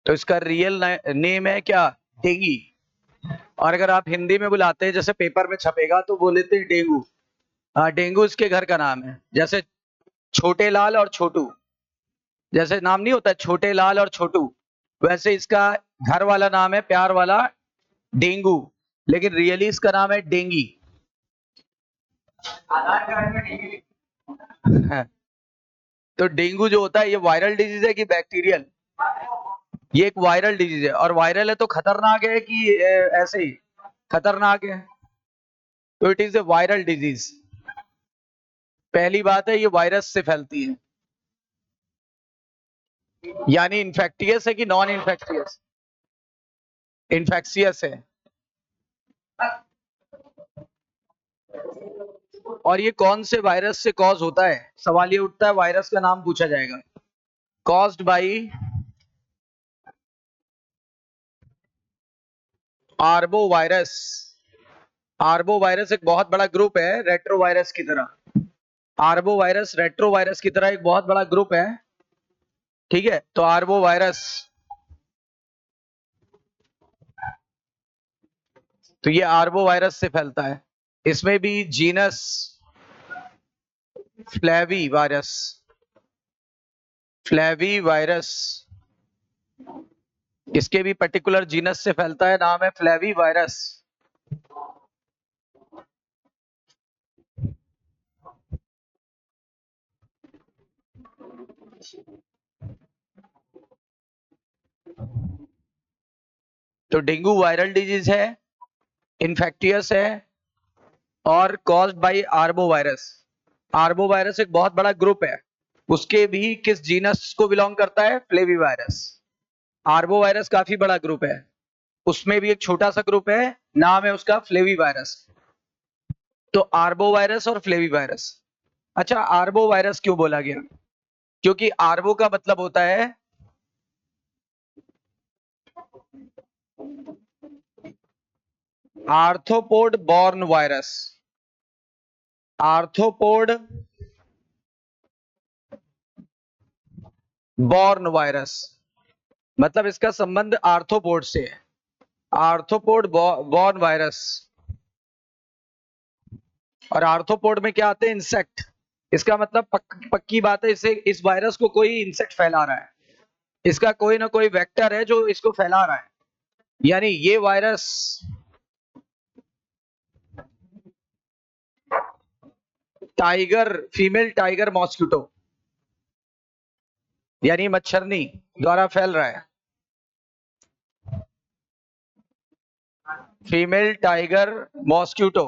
तो इसका real name है क्या? डेंगी। और अगर आप हिंदी में बुलाते हैं, जैसे पेपर में छपेगा तो बोलते हैं डेंगू। हाँ, डेंगू इसके घर का नाम है। जैसे छोटे लाल और छोटू, जैसे नाम नहीं होता छोटे लाल और छोटू, वैसे इसका घर वाला नाम है प्यार वाला डेंगू, लेकिन रियली इसका नाम है डेंगी। आधार कार्ड में डेंगी। तो डेंगू जो होता है ये वायरल डिजीज है कि बैक्टीरियल? ये एक वायरल डिजीज है, और वायरल है तो खतरनाक है कि ऐसे ही खतरनाक है? तो it is a viral disease. पहली बात है, ये वायरस से फैलती है, यानी इन्फेक्टियस है कि नॉन इन्फेक्टियस? इन्फेक्शियस है। और ये कौन से वायरस से कॉज होता है? सवाल ये उठता है, वायरस का नाम पूछा जाएगा। Caused by arbo virus. Arbo virus एक बहुत बड़ा ग्रुप है रेट्रो वायरस की तरह। आर्बो वायरस रेट्रो वायरस की तरह एक बहुत बड़ा ग्रुप है, ठीक है? तो आर्बो वायरस, तो ये आर्बो वायरस से फैलता है। इसमें भी genus flavi virus, flavi virus, इसके भी पर्टिकुलर जीनस से फैलता है, नाम है फ्लेवी वायरस। तो डेंगू वायरल डिजीज है, इन्फेक्टियस है, और caused by arbo virus. Arbo virus एक बहुत बड़ा ग्रुप है, उसके भी किस जीनस को बिलोंग करता है? Flavi virus. आर्बो वायरस काफी बड़ा ग्रुप है, उसमें भी एक छोटा सा ग्रुप है, नाम है उसका फ्लेवी वायरस। तो आर्बो वायरस और फ्लेवी वायरस। अच्छा, आर्बो वायरस क्यों बोला गया? क्योंकि आर्बो का मतलब होता है arthropod born virus. Arthropod born virus, मतलब इसका संबंध आर्थ्रोपोड से है। Arthropod born virus. और आर्थ्रोपोड में क्या आते हैं? इंसेक्ट। इसका मतलब पक्की बात है, इसे इस वायरस को कोई इंसेक्ट फैला रहा है, इसका कोई ना कोई वेक्टर है जो इसको फैला रहा है। यानी ये virus tiger, female tiger mosquito, यानी मच्छरनी द्वारा फैल रहा है। फीमेल टाइगर मॉस्किटो,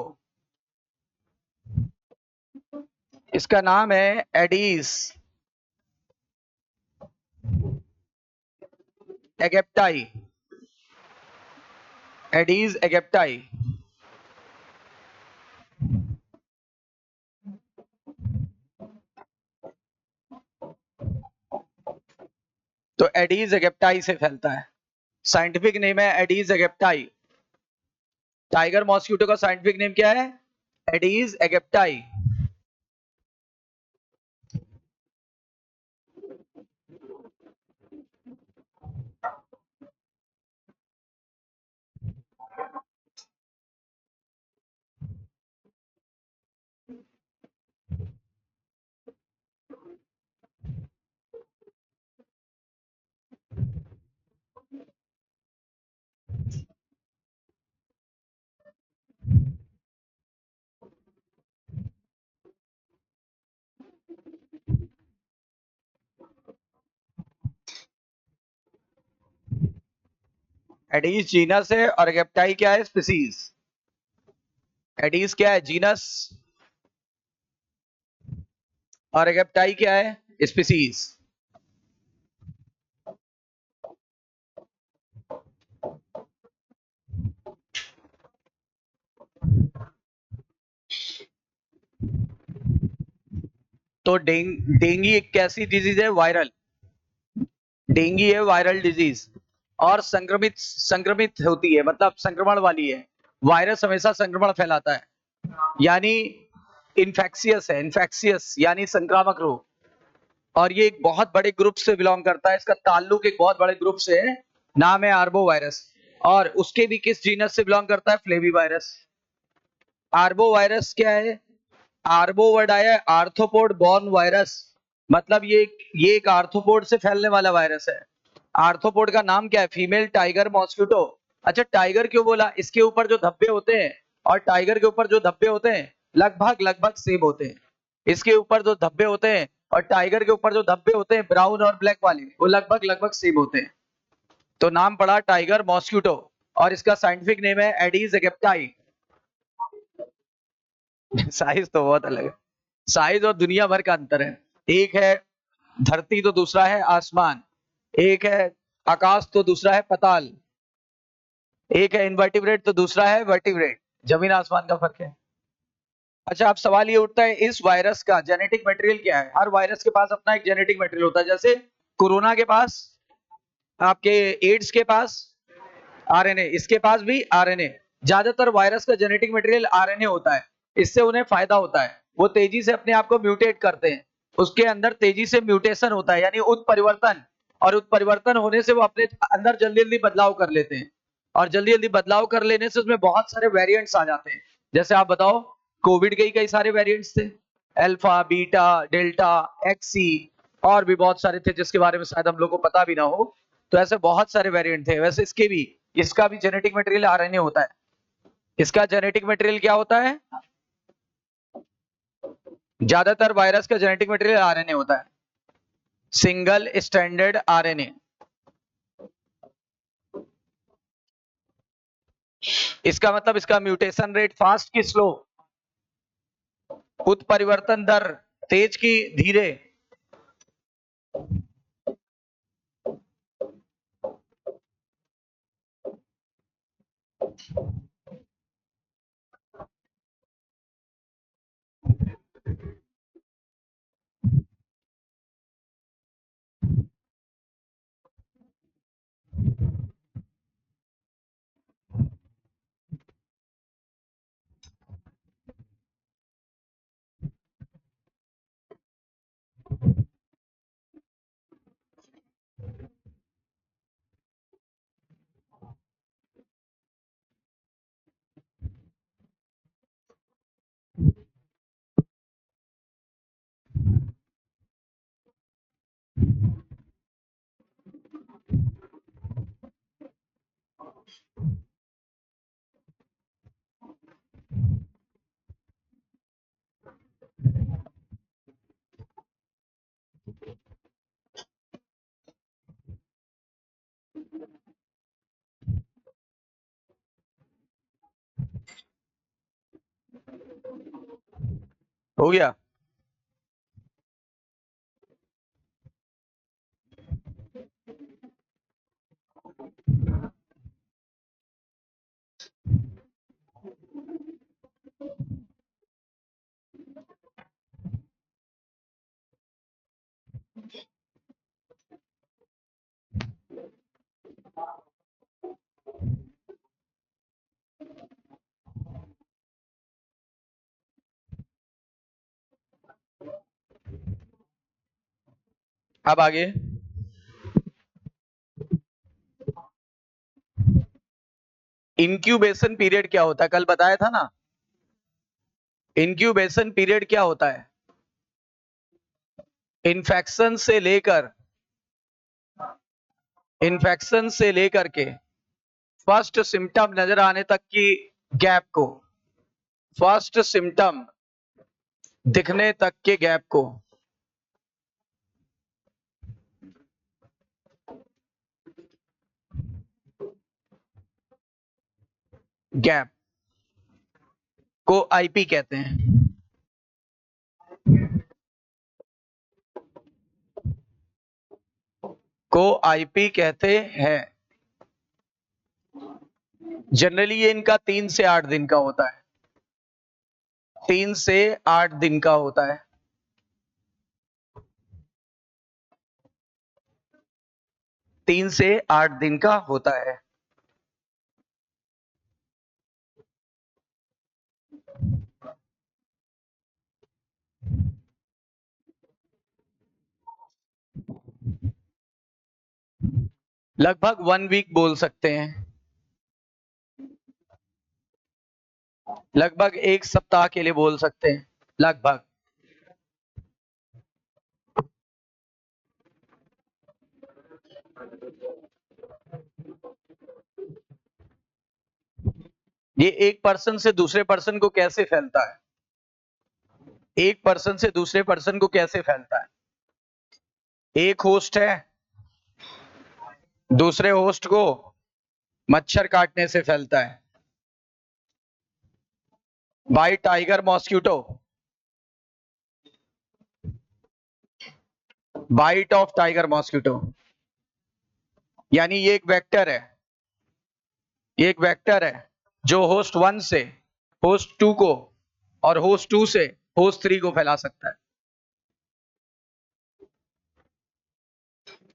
इसका नाम है एडीज एगेप्टाई। एडीज एगेप्टाई। तो एडीज एगेप्टाई से फैलता है। साइंटिफिक नेम है एडीज एगेप्टाई। टाइगर मॉस्किटो का साइंटिफिक नेम क्या है? एडीज एगेप्टाई। एडीज जीनस है और एगेप्टाई क्या है? स्पीसीज। एडीज क्या है? जीनस, और एगेप्टाई क्या है? स्पीसीज। तो डेंगी एक कैसी डिजीज है? वायरल। डेंगी है वायरल डिजीज, और संक्रमित संक्रमित होती है, मतलब संक्रमण वाली है। वायरस हमेशा संक्रमण फैलाता है, यानी इन्फेक्शियस है। इन्फेक्शियस यानी संक्रामक रोग। और ये एक बहुत बड़े ग्रुप से बिलोंग करता है, इसका ताल्लुक एक बहुत बड़े ग्रुप से है, नाम है आर्बो वायरस। और उसके भी किस जीनस से बिलोंग करता है? Flavi virus. आर्बो वायरस क्या है? आर्बो वर्ड आया है आर्थ्रोपोड बॉर्न वायरस, मतलब ये एक आर्थ्रोपोड से फैलने वाला वायरस है। आर्थ्रोपोड का नाम क्या है? Female tiger mosquito. अच्छा, टाइगर क्यों बोला? इसके ऊपर जो धब्बे होते हैं और टाइगर के ऊपर जो धब्बे होते हैं लगभग लगभग सेम होते हैं। इसके ऊपर जो धब्बे होते हैं और टाइगर के ऊपर जो धब्बे होते हैं ब्राउन और ब्लैक वाले, वो लगभग लगभग सेम होते हैं। तो नाम पड़ा टाइगर मॉस्किटो और इसका साइंटिफिक नेम है एडीज एगिप्टाई। साइज तो बहुत अलग है, साइज और दुनिया भर का अंतर है। एक है धरती तो दूसरा है आसमान, एक है आकाश तो दूसरा है पताल, एक है इनवर्टिब्रेट तो दूसरा है वर्टिब्रेट, जमीन आसमान का फर्क है। अच्छा, अब सवाल ये उठता है इस वायरस का जेनेटिक मटेरियल क्या है? हर वायरस के पास अपना एक जेनेटिक मटेरियल होता है, जैसे कोरोना के पास, आपके एड्स के पास आरएनए, इसके पास भी आरएनए। ज्यादातर वायरस का जेनेटिक मटेरियल आरएनए होता है, इससे उन्हें फायदा होता है, वो तेजी से अपने आप को म्यूटेट करते हैं, उसके अंदर तेजी से म्यूटेशन होता है यानी उत्परिवर्तन, और उत्परिवर्तन होने से वो अपने अंदर जल्दी जल्दी बदलाव कर लेते हैं, और जल्दी जल्दी बदलाव कर लेने से उसमें बहुत सारे वेरिएंट्स आ जाते हैं। जैसे आप बताओ, कोविड के ही कई सारे वेरिएंट्स थे, अल्फा बीटा डेल्टा एक्सी, और भी बहुत सारे थे जिसके बारे में शायद हम लोग को पता भी ना हो। तो ऐसे बहुत सारे वेरिएंट थे। वैसे इसके भी, इसका भी जेनेटिक मटेरियल आरएनए होता है। इसका जेनेटिक मटेरियल क्या होता है? ज्यादातर वायरस का जेनेटिक मटेरियल आरएनए होता है, सिंगल स्टैंडर्ड आरएनए। इसका मतलब इसका म्यूटेशन रेट फास्ट की स्लो, उत्परिवर्तन दर तेज की धीरे। हो गया? अब आगे, इंक्यूबेशन पीरियड क्या होता है? कल बताया था ना, इंक्यूबेशन पीरियड क्या होता है? इन्फेक्शन से लेकर, इन्फेक्शन से लेकर के फर्स्ट सिम्टम नजर आने तक की गैप को, फर्स्ट सिम्टम दिखने तक के गैप को गैप को आईपी कहते हैं। को आईपी कहते हैं। जनरली ये इनका 3 से 8 दिन का होता है, 3 से 8 दिन का होता है। 3 से 8 दिन का होता है। लगभग 1 वीक बोल सकते हैं, लगभग 1 सप्ताह के लिए बोल सकते हैं, लगभग। ये एक पर्सन से दूसरे पर्सन को कैसे फैलता है? एक पर्सन से दूसरे पर्सन को कैसे फैलता है? एक होस्ट है, दूसरे होस्ट को मच्छर काटने से फैलता है, by tiger mosquito, bite of tiger mosquito. यानी ये एक वेक्टर है, ये एक वेक्टर है जो होस्ट 1 से होस्ट 2 को और होस्ट 2 से होस्ट 3 को फैला सकता है।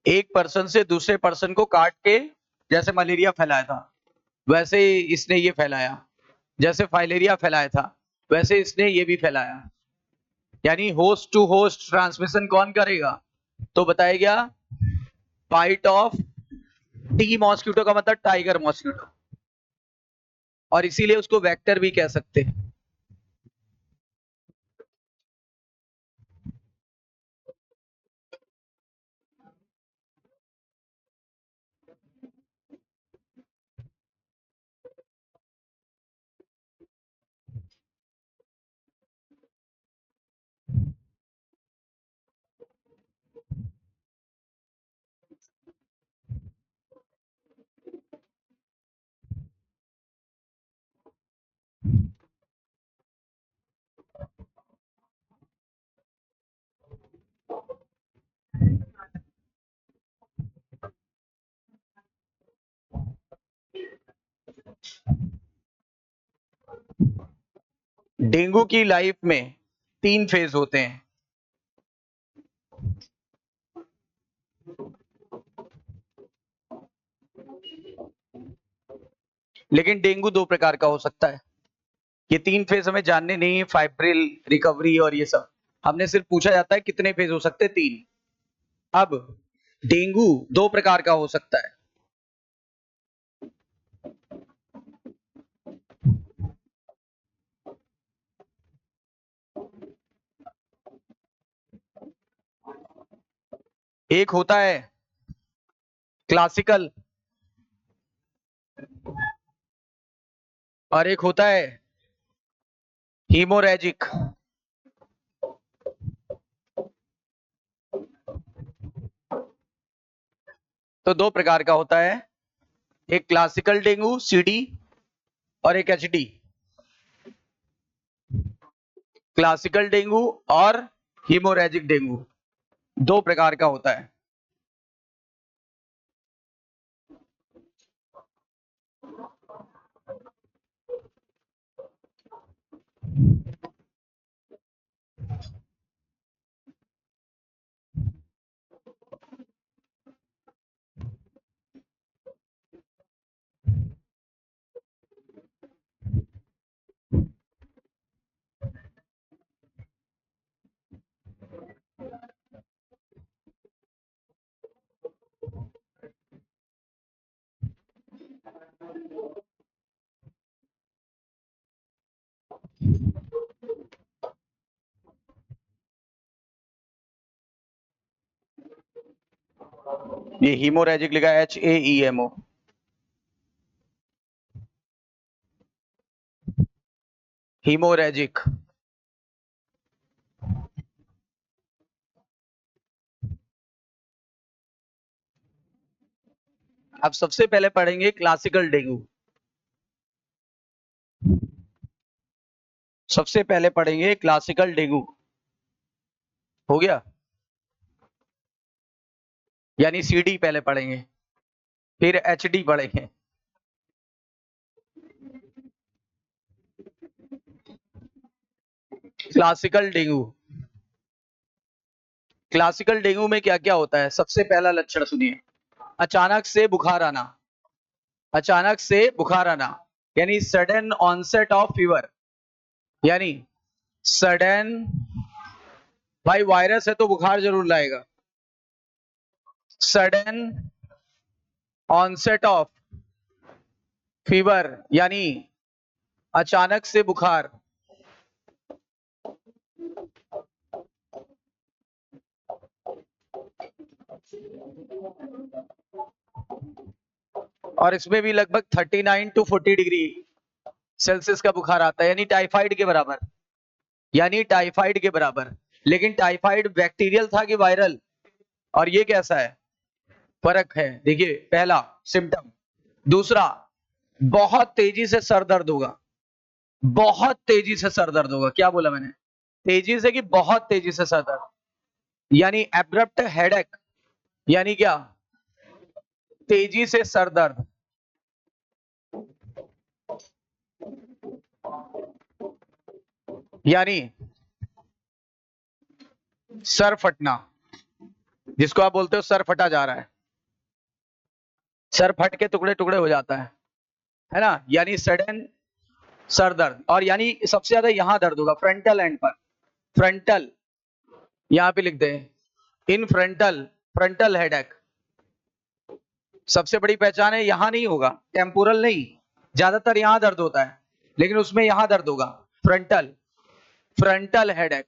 एक पर्सन से दूसरे पर्सन को काट के, जैसे मलेरिया फैलाया था वैसे ही इसने ये फैलाया, जैसे फाइलेरिया फैलाया था वैसे इसने ये भी फैलाया। यानी होस्ट टू होस्ट ट्रांसमिशन कौन करेगा? तो बताया गया बाइट ऑफ टी मॉस्किटो का मतलब टाइगर मॉस्किटो, और इसीलिए उसको वेक्टर भी कह सकते हैं। डेंगू की लाइफ में 3 फेज होते हैं, लेकिन डेंगू 2 प्रकार का हो सकता है। ये 3 फेज हमें जानने नहीं है, फाइब्रिल, रिकवरी और ये सब। हमने सिर्फ पूछा जाता है कितने फेज हो सकते हैं, 3। अब डेंगू 2 प्रकार का हो सकता है। एक होता है क्लासिकल और एक होता है हीमोरेजिक। तो 2 प्रकार का होता है, एक क्लासिकल डेंगू सीडी और एक एचडी। क्लासिकल डेंगू और हीमोरेजिक डेंगू 2 प्रकार का होता है। ये हीमोरेजिक लिखा है HAEMO। हीमोरेजिक। अब सबसे पहले पढ़ेंगे क्लासिकल डेंगू। सबसे पहले पढ़ेंगे क्लासिकल डेंगू, हो गया? यानी सीडी पहले पढ़ेंगे, फिर एचडी पढ़ेंगे। Classical dengue. क्लासिकल डेंगू में क्या क्या होता है? सबसे पहला लक्षण सुनिए, अचानक से बुखार आना। अचानक से बुखार आना यानी सडन ऑनसेट ऑफ फीवर। यानी सडन, भाई वायरस है तो बुखार जरूर लाएगा। सडन ऑनसेट ऑफ फीवर यानी अचानक से बुखार, और इसमें भी लगभग 39 टू 40 डिग्री सेल्सियस का बुखार आता है, यानी टाइफाइड के बराबर, यानी टाइफाइड के बराबर। लेकिन टाइफाइड बैक्टीरियल था कि वायरल, और ये कैसा है, फर्क है। देखिए पहला सिम्टम। दूसरा, बहुत तेजी से सर दर्द होगा, बहुत तेजी से सर दर्द होगा। क्या बोला मैंने, तेजी से कि बहुत तेजी से सर दर्द, यानी एब्रप्ट हेडेक, यानी क्या, तेजी से सर दर्द। यानी सर फटना, जिसको आप बोलते हो सर फटा जा रहा है, सर फट के टुकड़े टुकड़े हो जाता है ना, यानी सडन सर दर्द। और यानी सबसे ज्यादा यहां दर्द होगा, फ्रंटल एंड पर, फ्रंटल, यहां पे लिख दे, इन फ्रंटल, फ्रंटल हेडेक। सबसे बड़ी पहचान है, यहां नहीं होगा, टेम्पोरल नहीं, ज्यादातर यहां दर्द होता है, लेकिन उसमें यहां दर्द होगा, frontal, frontal headache,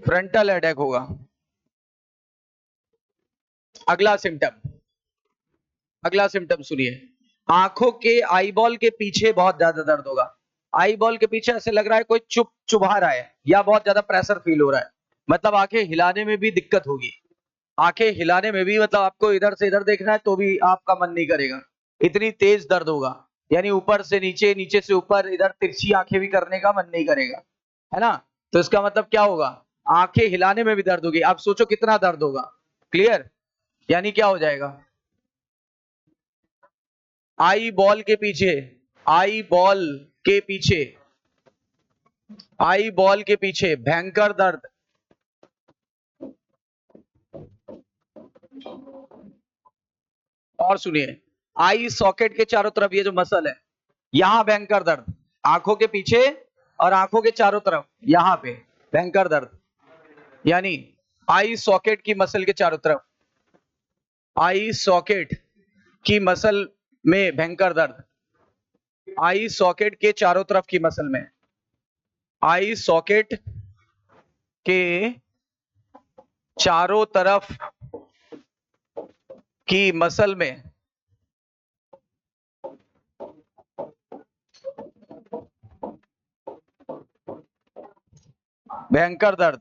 frontal headache होगा। अगला सिम्टम, अगला सिम्टम सुनिए, आंखों के आईबॉल के पीछे बहुत ज्यादा दर्द होगा। आईबॉल के पीछे ऐसे लग रहा है कोई चुभा रहा है, या बहुत ज्यादा प्रेशर फील हो रहा है, मतलब आंखें हिलाने में भी दिक्कत होगी, आंखें हिलाने में भी, मतलब आपको इधर से इधर देखना है तो भी आपका मन नहीं करेगा, इतनी तेज दर्द होगा। यानी ऊपर से नीचे, नीचे से ऊपर, इधर तिरछी आंखें भी करने का मन नहीं करेगा, है ना। तो इसका मतलब क्या होगा, आंखें हिलाने में भी दर्द होगी। आप सोचो कितना दर्द होगा, क्लियर। यानी क्या हो जाएगा, आई बॉल के पीछे, आई बॉल के पीछे, आई बॉल के पीछे भयंकर दर्द। और सुनिए, आई सॉकेट के चारों तरफ ये जो मसल है, यहां भयंकर दर्द, आंखों के पीछे और आंखों के चारों तरफ यहां पे भयंकर दर्द, यानी आई सॉकेट की मसल के चारों तरफ, आई सॉकेट की मसल में भयंकर दर्द, आई सॉकेट के चारों तरफ की मसल में, आई सॉकेट के चारों तरफ की मसल में भयंकर दर्द।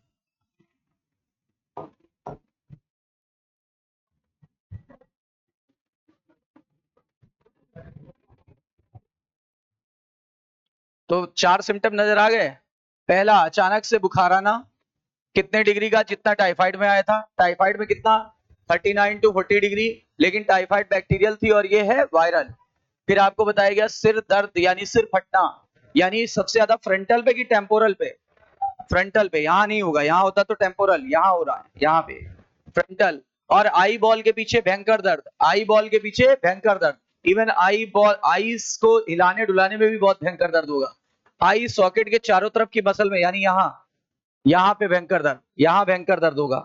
तो चार सिम्टम नजर आ गए। पहला, अचानक से बुखार आना, कितने डिग्री का, जितना टाइफाइड में आया था। टाइफाइड में कितना, 39 टू 40 डिग्री, लेकिन टाइफाइड बैक्टीरियल थी और ये है वायरल। फिर आपको बताया गया सिर दर्द यानी सिर फटना, यानी सबसे ज्यादा फ्रंटल पे कि टेम्पोरल पे, फ्रंटल पे, यहां नहीं होगा, यहां होता तो टेम्पोरल, यहां हो रहा है, यहां पे फ्रंटल। और आई बॉल के पीछे भयंकर दर्द, आई बॉल के पीछे भयंकर दर्द, इवन आई बॉल, आईज को हिलाने डुलाने में भी बहुत भयंकर दर्द होगा। आई सॉकेट के चारों तरफ की मसल में, यानी यहां, यहां पे भयंकर दर्द, यहां भयंकर दर्द होगा,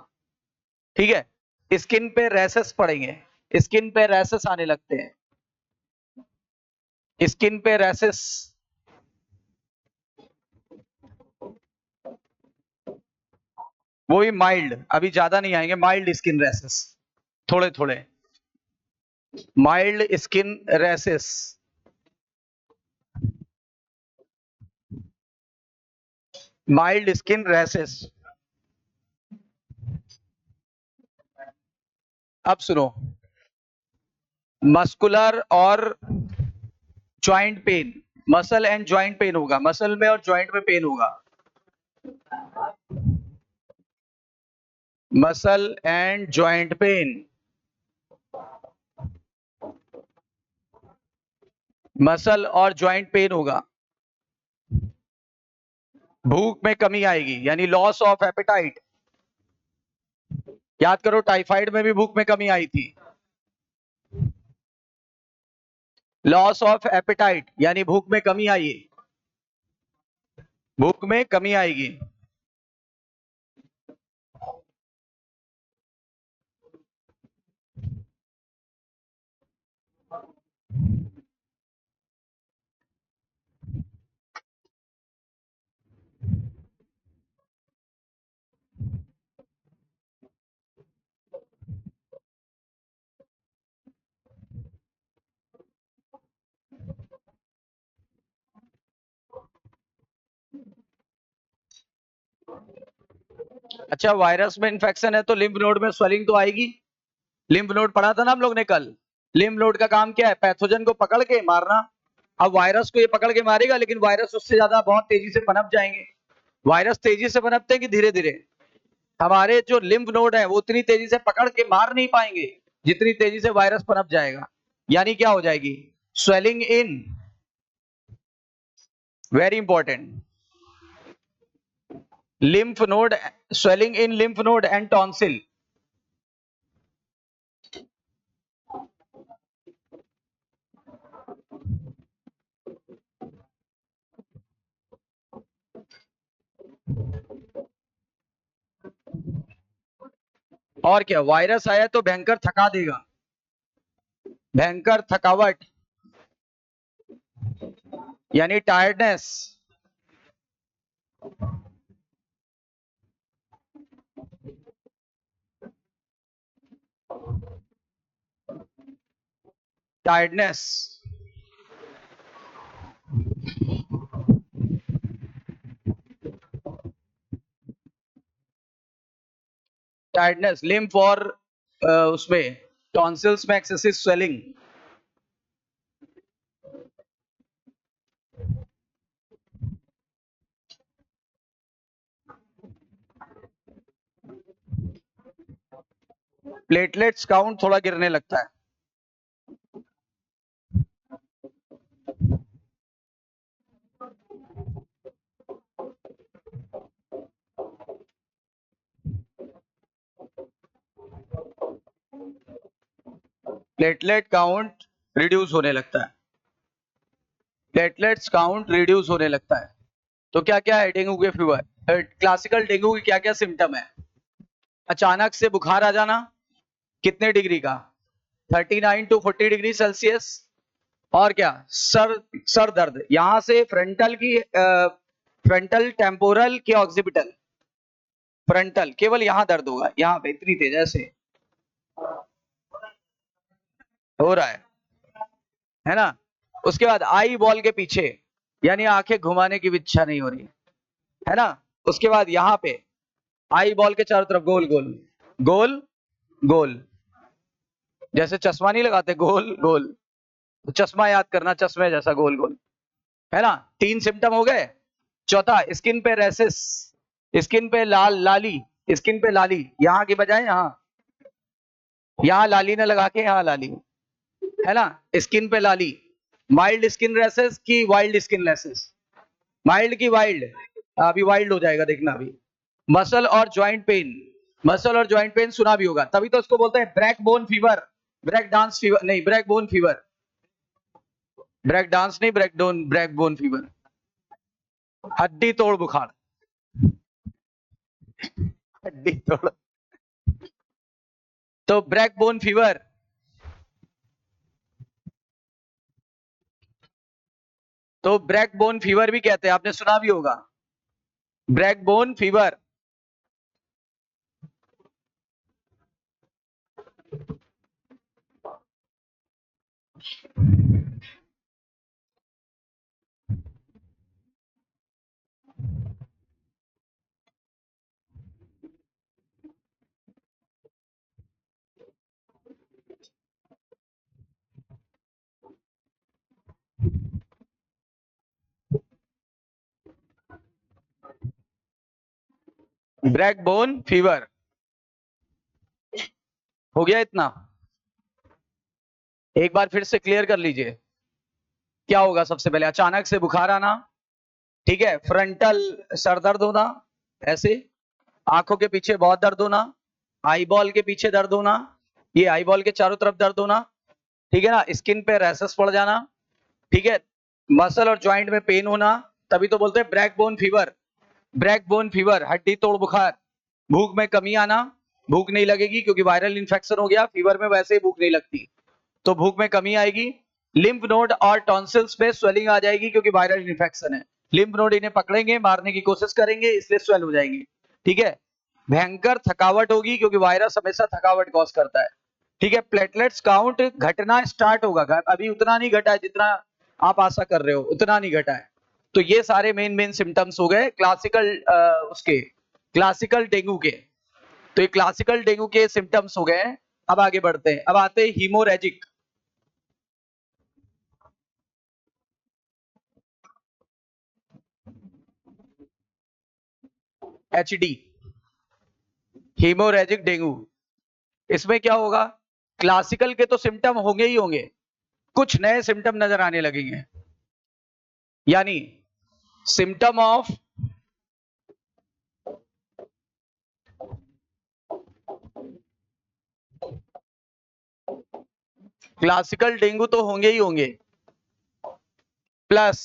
ठीक है। स्किन पे रैसेस पड़ेंगे, स्किन पे रैसेस आने लगते हैं, स्किन पे रैसेस, वो भी माइल्ड, अभी ज्यादा नहीं आएंगे, माइल्ड स्किन रैसेस, थोड़े थोड़े mild skin rashes, mild skin rashes. अब सुनो, मस्कुलर और joint pain, muscle and joint pen होगा, मसल में और ज्वाइंट में पेन होगा, muscle and joint pen, muscle और ज्वाइंट पेन होगा। भूख में कमी आएगी, यानी लॉस ऑफ एपेटाइट। याद करो टाइफाइड में भी भूख में कमी आई थी, लॉस ऑफ एपेटाइट यानी भूख में कमी आई, भूख में कमी आएगी। अच्छा, वायरस में इन्फेक्शन है तो लिम्फ नोड में स्वेलिंग तो आएगी। लिम्फ नोड पढ़ा था ना हम लोग ने कल। लिम्फ नोड का काम क्या है? पैथोजन को पकड़ के मारना। अब वायरस को ये पकड़ के मारेगा, लेकिन वायरस उससे ज्यादा बहुत तेजी से पनप जाएंगे। वायरस तेजी से पनपते हैं कि धीरे धीरे? हमारे जो लिम्फ नोड है वो उतनी तेजी से पकड़ के मार नहीं पाएंगे जितनी तेजी से वायरस पनप जाएगा। यानी क्या हो जाएगी? Swelling in, very important, lymph node, swelling in lymph node and tonsil. और क्या, वायरस आया तो भयंकर थका देगा, भयंकर थकावट, यानी टायर्डनेस। टायर्डनेस, टायर्डनेस, लिम्फ और उसमें टॉन्सिल्स में एक्सेसिव स्वेलिंग। प्लेटलेट्स काउंट थोड़ा गिरने लगता है। प्लेटलेट काउंट रिड्यूस होने लगता है, प्लेटलेट्स काउंट रिड्यूस होने लगता है। तो क्या क्या है डेंगू के फीवर? क्लासिकल डेंगू के क्या क्या सिम्टम है? अचानक से बुखार आ जाना, कितने डिग्री का? 39 to 40 डिग्री सेल्सियस। और क्या? सर दर्द, यहां से फ्रंटल की फ्रंटल, टेम्पोरल की ऑक्सीपिटल। फ्रंटल केवल यहां दर्द होगा, यहां पे इतनी तेज ऐसे हो रहा है ना? उसके बाद आई बॉल के पीछे, यानी आंखें घुमाने की भी इच्छा नहीं हो रही है ना? उसके बाद यहाँ पे आई बॉल के चारों तरफ गोल गोल गोल गोल, जैसे चश्मा नहीं लगाते, गोल गोल, तो चश्मा याद करना, चश्मे जैसा गोल गोल, है ना? 3 सिम्टम हो गए। चौथा, स्किन पे रैसेस, स्किन पे लाल लाली, स्किन पे लाली, यहाँ की बजाय यहाँ लाली ने लगा के यहाँ लाली, है ना? स्किन पे लाली। माइल्ड स्किन रैसेस की वाइल्ड स्किन रैसेस? माइल्ड की वाइल्ड? अभी वाइल्ड हो जाएगा, देखना अभी। मसल और जॉइंट पेन, मसल और जॉइंट पेन सुना भी होगा, तभी तो उसको बोलते हैं break bone fever, break dance fever नहीं, break bone fever. Break dance नहीं, ब्रेक बोन फीवर, हड्डी तोड़ बुखार, हड्डी तोड़। तो ब्रेक बोन फीवर, तो ब्रेक बोन फीवर भी कहते हैं, आपने सुना भी होगा, break bone fever. Break bone fever हो गया इतना? एक बार फिर से क्लियर कर लीजिए, क्या होगा? सबसे पहले अचानक से बुखार आना, ठीक है? फ्रंटल सर दर्द होना ऐसे, आंखों के पीछे बहुत दर्द होना, आई बॉल के पीछे दर्द होना, ये आई बॉल के चारों तरफ दर्द होना, ठीक है ना? स्किन पे रैसेस पड़ जाना, ठीक है? मसल और ज्वाइंट में पेन होना, तभी तो बोलते हैं break bone fever. Break bone fever, हड्डी तोड़ बुखार। भूख में कमी आना, भूख नहीं लगेगी क्योंकि वायरल इन्फेक्शन हो गया, फीवर में वैसे ही भूख नहीं लगती, तो भूख में कमी आएगी। लिम्फ नोड और टॉन्सिल्स पे स्वेलिंग आ जाएगी क्योंकि वायरल इन्फेक्शन है, लिम्फ नोड इन्हें पकड़ेंगे, मारने की कोशिश करेंगे, इसलिए स्वेल हो जाएंगे, ठीक है? भयंकर थकावट होगी क्योंकि वायरस हमेशा थकावट कॉज करता है, ठीक है? प्लेटलेट्स काउंट घटना स्टार्ट होगा, अभी उतना नहीं घटा है जितना आप आशा कर रहे हो, उतना नहीं घटा है। तो ये सारे मेन मेन सिम्टम्स हो गए क्लासिकल उसके, क्लासिकल डेंगू के। तो ये क्लासिकल डेंगू के सिम्टम्स हो गए हैं। अब आगे बढ़ते हैं, अब आते हैं हीमोरेजिक। HD, haemorrhagic dengue. इसमें क्या होगा, क्लासिकल के तो सिम्टम होंगे ही होंगे, कुछ नए सिम्टम नजर आने लगेंगे। यानी सिम्टम ऑफ क्लासिकल डेंगू तो होंगे ही होंगे, प्लस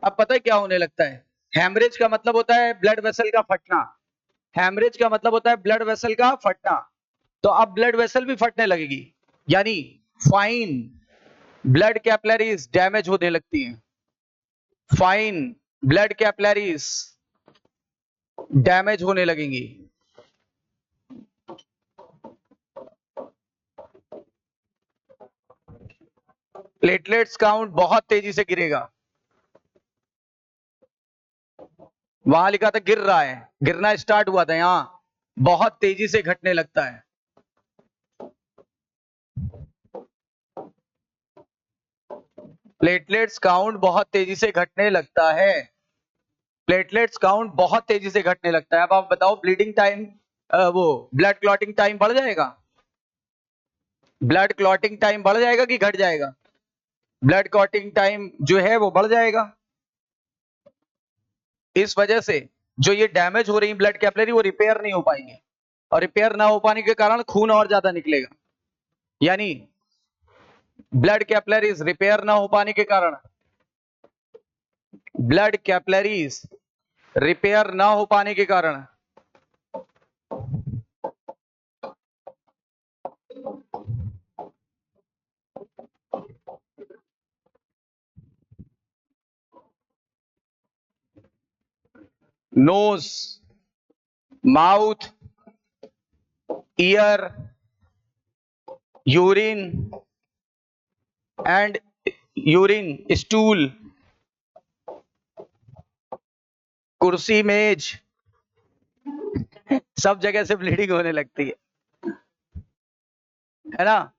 अब पता है क्या होने लगता है, हैमरेज का मतलब होता है ब्लड वेसल का फटना। हैमरेज का मतलब होता है ब्लड वेसल का फटना। तो अब ब्लड वेसल भी फटने लगेगी, यानी फाइन ब्लड कैपिलरीज डैमेज होने लगती हैं। फाइन ब्लड कैपिलरीज डैमेज होने लगेंगी। प्लेटलेट्स काउंट बहुत तेजी से गिरेगा। वहां लिखा था गिर रहा है, गिरना स्टार्ट हुआ था, यहां बहुत तेजी से घटने लगता है। प्लेटलेट्स काउंट बहुत तेजी से घटने लगता है। प्लेटलेट्स काउंट बहुत तेजी से घटने लगता है। अब आप बताओ ब्लीडिंग टाइम, वो ब्लड क्लॉटिंग टाइम बढ़ जाएगा? ब्लड क्लॉटिंग टाइम बढ़ जाएगा कि घट जाएगा? ब्लड क्लॉटिंग टाइम जो है वो बढ़ जाएगा। इस वजह से जो ये डैमेज हो रही है ब्लड कैपिलरी, वो रिपेयर नहीं हो पाएंगे, और रिपेयर ना हो पाने के कारण खून और ज्यादा निकलेगा। यानी ब्लड कैपिलरीज रिपेयर ना हो पाने के कारण, ब्लड कैपिलरीज रिपेयर ना हो पाने के कारण nose, mouth, ear, urine and urine stool, कुर्सी मेज, सब जगह से ब्लीडिंग होने लगती है ना।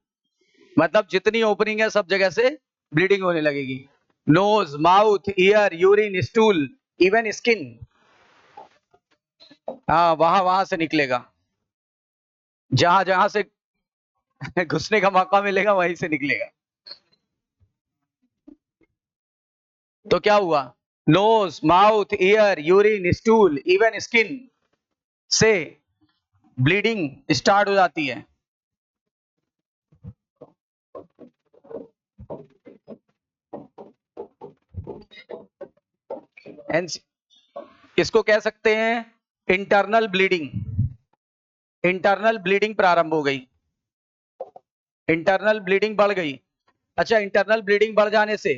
मतलब जितनी ओपनिंग है सब जगह से ब्लीडिंग होने लगेगी। Nose, mouth, ear, urine, stool, even skin, हाँ वहां वहां से निकलेगा, जहां जहां से घुसने का मौका मिलेगा वहीं से निकलेगा। तो क्या हुआ, nose, mouth, ear, urine, stool, even skin से ब्लीडिंग स्टार्ट हो जाती है। इसको कह सकते हैं इंटरनल ब्लीडिंग। इंटरनल ब्लीडिंग प्रारंभ हो गई, इंटरनल ब्लीडिंग बढ़ गई। अच्छा, इंटरनल ब्लीडिंग बढ़ जाने से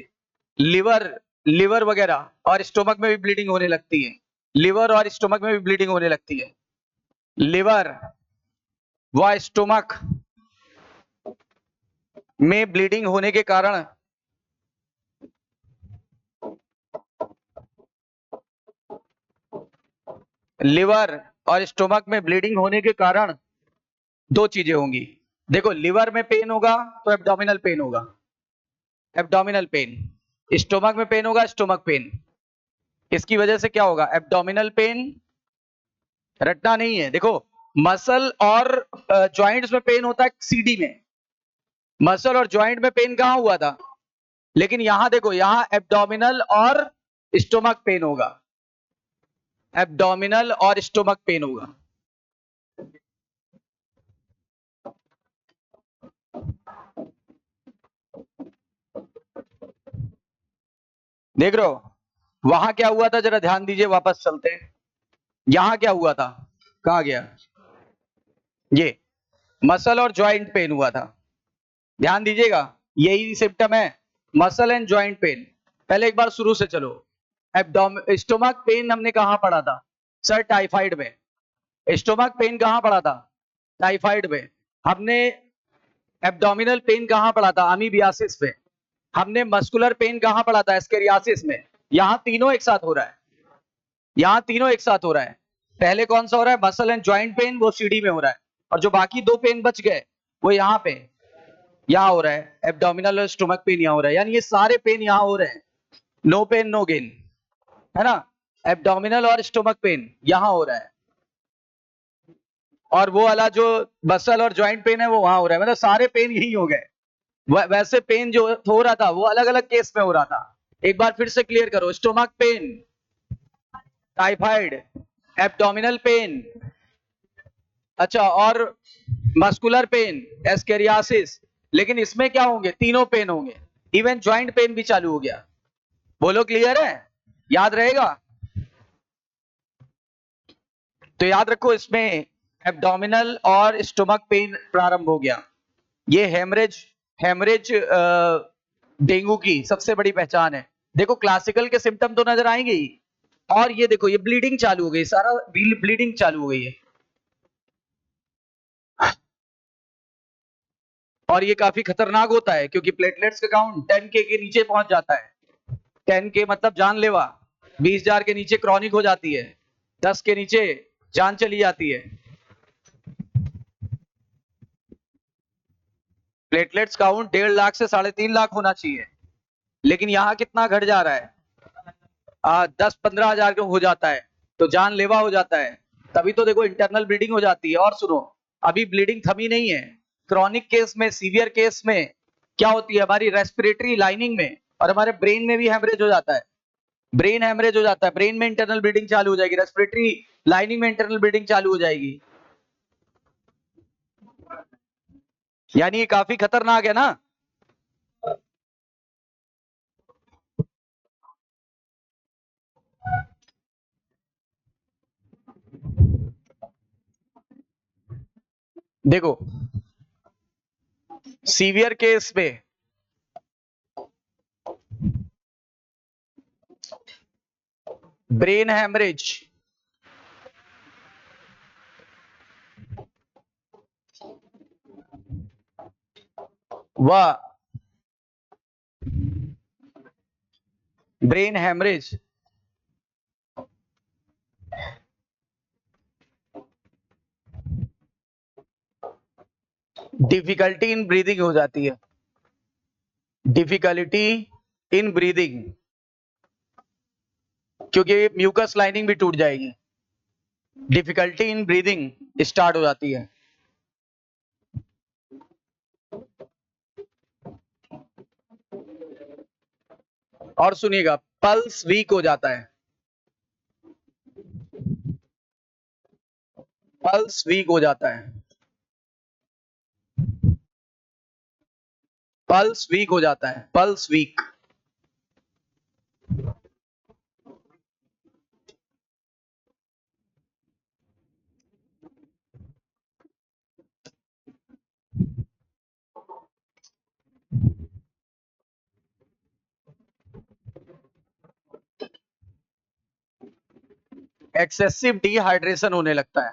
लिवर, लिवर वगैरह और स्टोमक में भी ब्लीडिंग होने लगती है। लिवर और स्टोमक में भी ब्लीडिंग होने लगती है। लिवर व स्टोमक में ब्लीडिंग होने के कारण लिवर और स्टोमक में ब्लीडिंग होने के कारण दो चीजें होंगी। देखो, लिवर में पेन होगा तो एब्डोमिनल पेन होगा, एब्डोमिनल पेन। स्टोमक में पेन होगा, स्टोमक पेन। इसकी वजह से क्या होगा, एब्डोमिनल पेन। रटना नहीं है, देखो मसल और जॉइंट्स में पेन होता है सीडी में, मसल और जॉइंट में पेन कहां हुआ था, लेकिन यहां देखो, यहां एब्डोमिनल और स्टोमक पेन होगा, एब्डोमिनल और स्टोमक पेन होगा। देख रहे हो वहां क्या हुआ था, जरा ध्यान दीजिए, वापस चलते हैं। यहां क्या हुआ था, कहां गया, ये मसल और जॉइंट पेन हुआ था। ध्यान दीजिएगा, यही सिम्टम है, मसल एंड जॉइंट पेन। पहले एक बार शुरू से चलो। स्टोमक पेन हमने कहां पढ़ा था सर, टाइफाइड में। स्टोमक पेन कहां पढ़ा था, टाइफाइड में। हमने एब्डोमिनल पेन कहां पढ़ा था, अमीबियासिस में। हमने मस्कुलर पेन कहां पढ़ा था, एस्केरियासिस में। यहां तीनों एक साथ हो रहा है, यहां तीनों एक साथ हो रहा है। पहले कौन सा हो रहा है, मसल एंड जॉइंट पेन, वो सीडी में हो रहा है, और जो बाकी दो पेन बच गए वो यहाँ पे, यहाँ हो रहा है, एब्डोमिनल और स्टोमक पेन यहाँ हो रहा है, यानी ये सारे पेन यहाँ हो रहे हैं, नो पेन नो गेन, है ना। एब्डोमिनल और स्टोमक पेन यहाँ हो रहा है, और वो वाला जो मसल और जॉइंट पेन है वो वहां हो रहा है, मतलब सारे पेन यही हो गए। वैसे पेन जो हो रहा था वो अलग अलग केस में हो रहा था। एक बार फिर से क्लियर करो, stomach pain, typhoid, abdominal pain, अच्छा, और मस्कुलर पेन, एस्केरियासिस, लेकिन इसमें क्या होंगे, तीनों पेन होंगे, इवन जॉइंट पेन भी चालू हो गया। बोलो क्लियर है, याद रहेगा। तो याद रखो, इसमें एब्डोमिनल और स्टोमक पेन प्रारंभ हो गया। ये हेमरेज डेंगू की सबसे बड़ी पहचान है। देखो क्लासिकल के सिम्टम तो नजर आएंगे ही, और ये देखो ये ब्लीडिंग चालू हो गई, सारा ब्लीडिंग चालू हो गई है, और ये काफी खतरनाक होता है क्योंकि प्लेटलेट्स का काउंट 10K के नीचे पहुंच जाता है। 10K मतलब जानलेवा, 20,000 के नीचे क्रॉनिक हो जाती है, 10 के नीचे जान चली जाती है। प्लेटलेट्स काउंट 1.5 लाख से 3.5 लाख होना चाहिए, लेकिन यहाँ कितना घट जा रहा है, 10-15 हजार हो जाता है, तो जानलेवा हो जाता है। तभी तो देखो इंटरनल ब्लीडिंग हो जाती है। और सुनो, अभी ब्लीडिंग थमी नहीं है, क्रॉनिक केस में, सीवियर केस में क्या होती है, हमारी रेस्पिरेटरी लाइनिंग में और हमारे ब्रेन में भी हेमरेज हो जाता है, ब्रेन हेमरेज हो जाता है, ब्रेन में इंटरनल ब्लीडिंग चालू हो जाएगी, रेस्पिरेटरी लाइनिंग में इंटरनल ब्लीडिंग चालू हो जाएगी, यानी ये काफी खतरनाक है ना। देखो सीवियर केस में ब्रेन हेमरेज, व brain haemorrhage difficulty in breathing हो जाती है, डिफिकल्टी इन ब्रीदिंग, क्योंकि म्यूकस लाइनिंग भी टूट जाएगी, डिफिकल्टी इन ब्रीदिंग स्टार्ट हो जाती है। और सुनिएगा, पल्स वीक हो जाता है, पल्स वीक हो जाता है, पल्स वीक हो जाता है, पल्स वीक। एक्सेसिव डिहाइड्रेशन होने लगता है।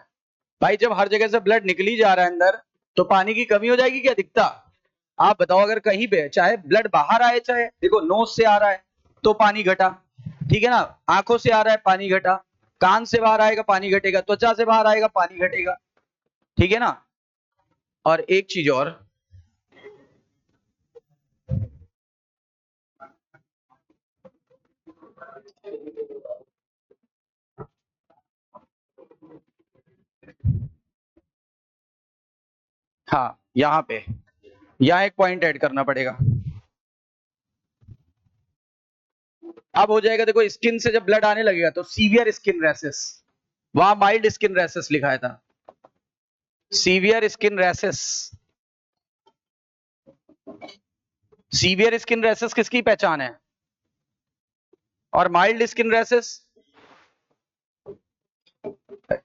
भाई जब हर जगह से ब्लड निकली जा रहा है अंदर, तो पानी की कमी हो जाएगी क्या, दिखता। आप बताओ, अगर कहीं पे चाहे ब्लड बाहर आए, चाहे देखो नोज से आ रहा है तो पानी घटा, ठीक है ना, आंखों से आ रहा है पानी घटा, कान से बाहर आएगा पानी घटेगा, त्वचा से बाहर आएगा पानी घटेगा, ठीक है ना। और एक चीज और, हाँ यहाँ पे, यहाँ एक पॉइंट ऐड करना पड़ेगा। अब हो जाएगा, देखो स्किन से जब ब्लड आने लगेगा तो सीवियर स्किन रैसेस, वहां माइल्ड स्किन रैसेस लिखा था, severe skin rashes. Severe skin rashes किसकी पहचान है, और mild skin rashes,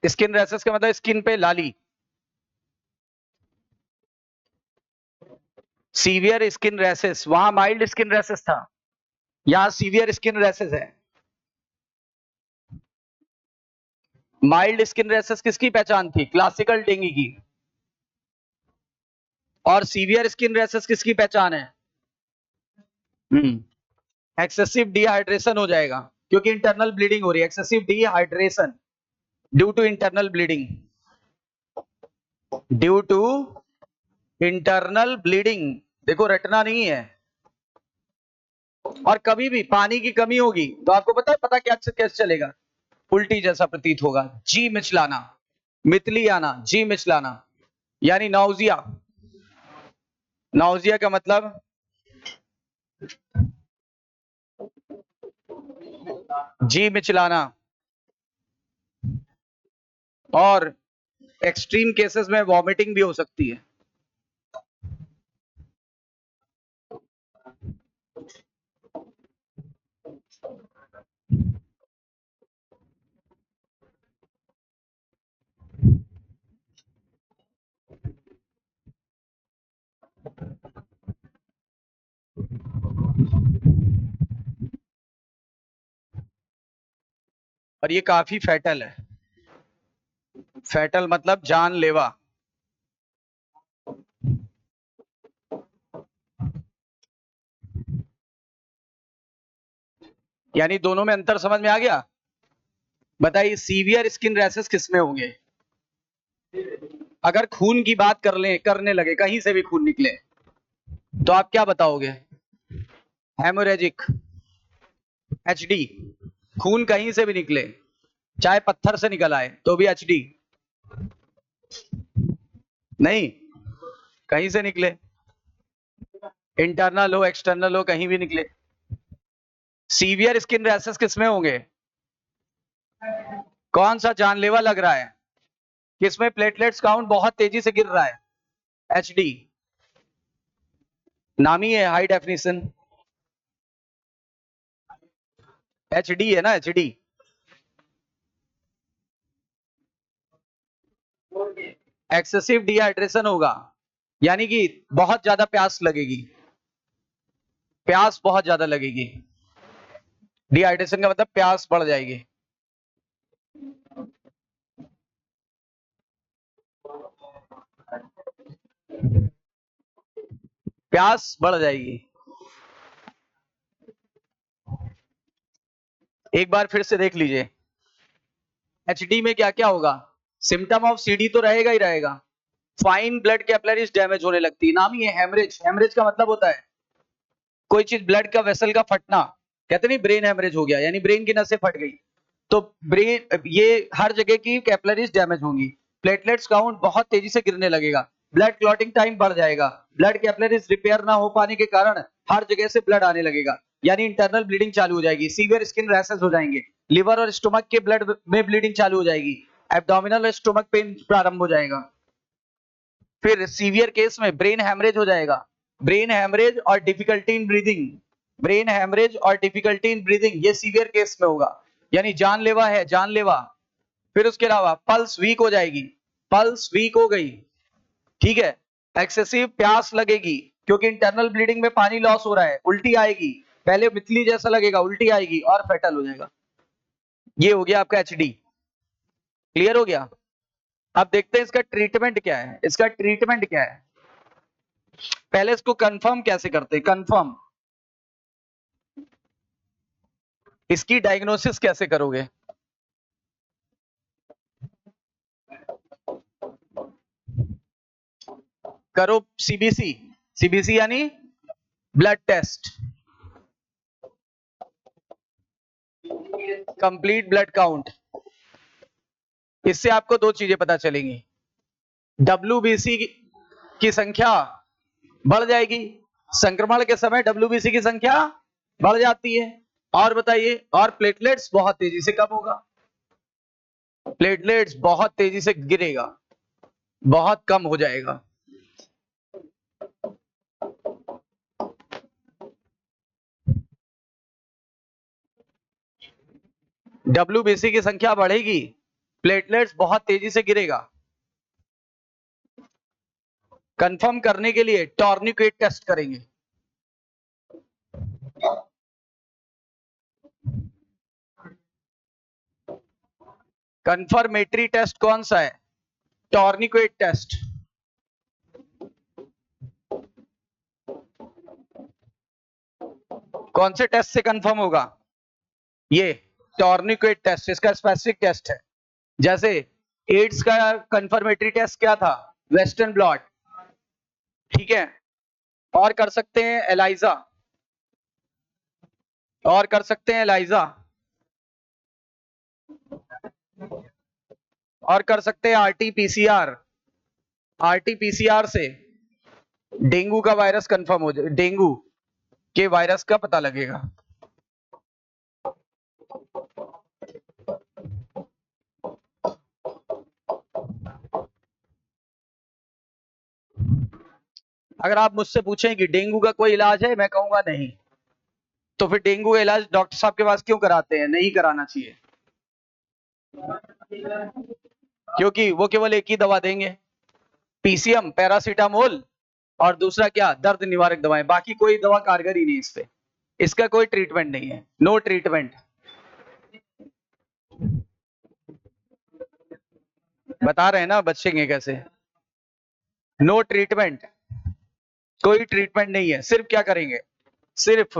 skin rashes का मतलब स्किन पे लाली, सीवियर स्किन रैसेस, वहां माइल्ड स्किन रैसेस था, यहां सीवियर स्किन रैसेस है। माइल्ड स्किन रैसेस किसकी पहचान थी, क्लासिकल डेंगू की, और सीवियर स्किन रैसेस किसकी पहचान है, एक्सेसिव डिहाइड्रेशन हो जाएगा, क्योंकि इंटरनल ब्लीडिंग हो रही है, excessive dehydration, due to internal bleeding, due to internal bleeding. देखो रटना नहीं है। और कभी भी पानी की कमी होगी तो आपको पता क्या कैसे चलेगा, उल्टी जैसा प्रतीत होगा, जी मिचलाना, मितली आना, जी मिचलाना, यानी नाउजिया। नाउजिया का मतलब जी मिचलाना। और एक्सट्रीम केसेस में वॉमिटिंग भी हो सकती है। और ये काफी फैटल है। फैटल मतलब जानलेवा। यानी दोनों में अंतर समझ में आ गया। बताइए सीवियर स्किन रैशेस किसमें होंगे? अगर खून की बात करने लगे, कहीं से भी खून निकले, तो आप क्या बताओगे? Haemorrhagic, HD. खून कहीं से भी निकले, चाहे पत्थर से निकल आए तो भी एचडी नहीं, कहीं से निकले, इंटरनल हो एक्सटर्नल हो, कहीं भी निकले। सीवियर स्किन रैशेस किसमें होंगे? कौन सा जानलेवा लग रहा है, किसमें प्लेटलेट्स काउंट बहुत तेजी से गिर रहा है? एचडी। नाम ही है हाई डेफिनेशन, एचडी है ना, एचडी। एक्सेसिव डिहाइड्रेशन होगा, यानी कि बहुत ज्यादा प्यास लगेगी, प्यास बहुत ज्यादा लगेगी। डिहाइड्रेशन का मतलब प्यास बढ़ जाएगी। प्यास बढ़ जाएगी। एक बार फिर से देख लीजिए, एचडी में क्या क्या होगा? सिम्टम ऑफ सीडी तो रहेगा ही रहेगा। फाइन ब्लड कैपिलरीज डैमेज होने लगती है, नाम ही है हेमरेज। हेमरेज का मतलब होता है कोई चीज ब्लड का वेसल का फटना, कहते नहीं ब्रेन हेमरेज हो गया, यानी ब्रेन की नसें फट गई। तो ब्रेन, ये हर जगह की कैपिलरीज डैमेज होंगी, प्लेटलेट्स काउंट बहुत तेजी से गिरने लगेगा, ब्लड क्लॉटिंग टाइम बढ़ जाएगा, ब्लड कैपिलरीज रिपेयर ना हो पाने के कारण हर जगह से ब्लड आने लगेगा, यानी इंटरनल ब्लीडिंग चालू हो जाएगी, सीवियर स्किन रैशेस हो जाएंगे, लिवर और स्टोमक के ब्लड में ब्लीडिंग चालू हो जाएगी, एब्डोमिनल और स्टोमक पेन प्रारंभ हो जाएगा। फिर सीवियर केस में ब्रेन हैमरेज हो जाएगा, ब्रेन हैमरेज और difficulty in breathing, brain haemorrhage और डिफिकल्टी इन ब्रीदिंग, ये सीवियर केस में होगा, यानी जानलेवा है, जानलेवा। फिर उसके अलावा पल्स वीक हो जाएगी, पल्स वीक हो गई, ठीक है। एक्सेसिव प्यास लगेगी, क्योंकि इंटरनल ब्लीडिंग में पानी लॉस हो रहा है, उल्टी आएगी, पहले मितली जैसा लगेगा, उल्टी आएगी और फेटल हो जाएगा। ये हो गया आपका एचडी। क्लियर हो गया? अब देखते हैं इसका ट्रीटमेंट क्या है, इसका ट्रीटमेंट क्या है। पहले इसको कंफर्म कैसे करते हैं, कंफर्म, इसकी डायग्नोसिस कैसे करोगे? करो सीबीसी, सीबीसी यानी blood test, complete blood count. इससे आपको दो चीजें पता चलेंगी, डब्ल्यूबीसी की संख्या बढ़ जाएगी, संक्रमण के समय डब्ल्यूबीसी की संख्या बढ़ जाती है, और बताइए, और प्लेटलेट्स बहुत तेजी से कम होगा, प्लेटलेट्स बहुत तेजी से गिरेगा, बहुत कम हो जाएगा। डब्ल्यूबीसी की संख्या बढ़ेगी, प्लेटलेट्स बहुत तेजी से गिरेगा। कंफर्म करने के लिए टॉर्निकेट टेस्ट करेंगे। कंफर्मेटरी टेस्ट कौन सा है? टॉर्निकेट टेस्ट। कौन से टेस्ट से कंफर्म होगा? ये टॉर्निकेट टेस्ट, इसका स्पेसिफिक टेस्ट है। जैसे एड्स का कंफर्मेटरी टेस्ट क्या था? वेस्टर्न ब्लॉट, ठीक है। और कर सकते हैं एलाइजा, और कर सकते हैं एलाइजा, और कर सकते हैं आरटीपीसीआर। आरटीपीसीआर से डेंगू का वायरस कंफर्म हो जाए, डेंगू के वायरस का पता लगेगा। अगर आप मुझसे पूछें कि डेंगू का कोई इलाज है, मैं कहूंगा नहीं। तो फिर डेंगू का इलाज डॉक्टर साहब के पास क्यों कराते हैं? नहीं कराना चाहिए, क्योंकि वो केवल एक ही दवा देंगे, पीसीएम, पैरासीटामोल, और दूसरा क्या, दर्द निवारक दवाएं। बाकी कोई दवा कारगर ही नहीं इस पे, इसका कोई ट्रीटमेंट नहीं है, नो ट्रीटमेंट। बता रहे हैं ना, बचेंगे कैसे? नो ट्रीटमेंट, कोई ट्रीटमेंट नहीं है। सिर्फ क्या करेंगे? सिर्फ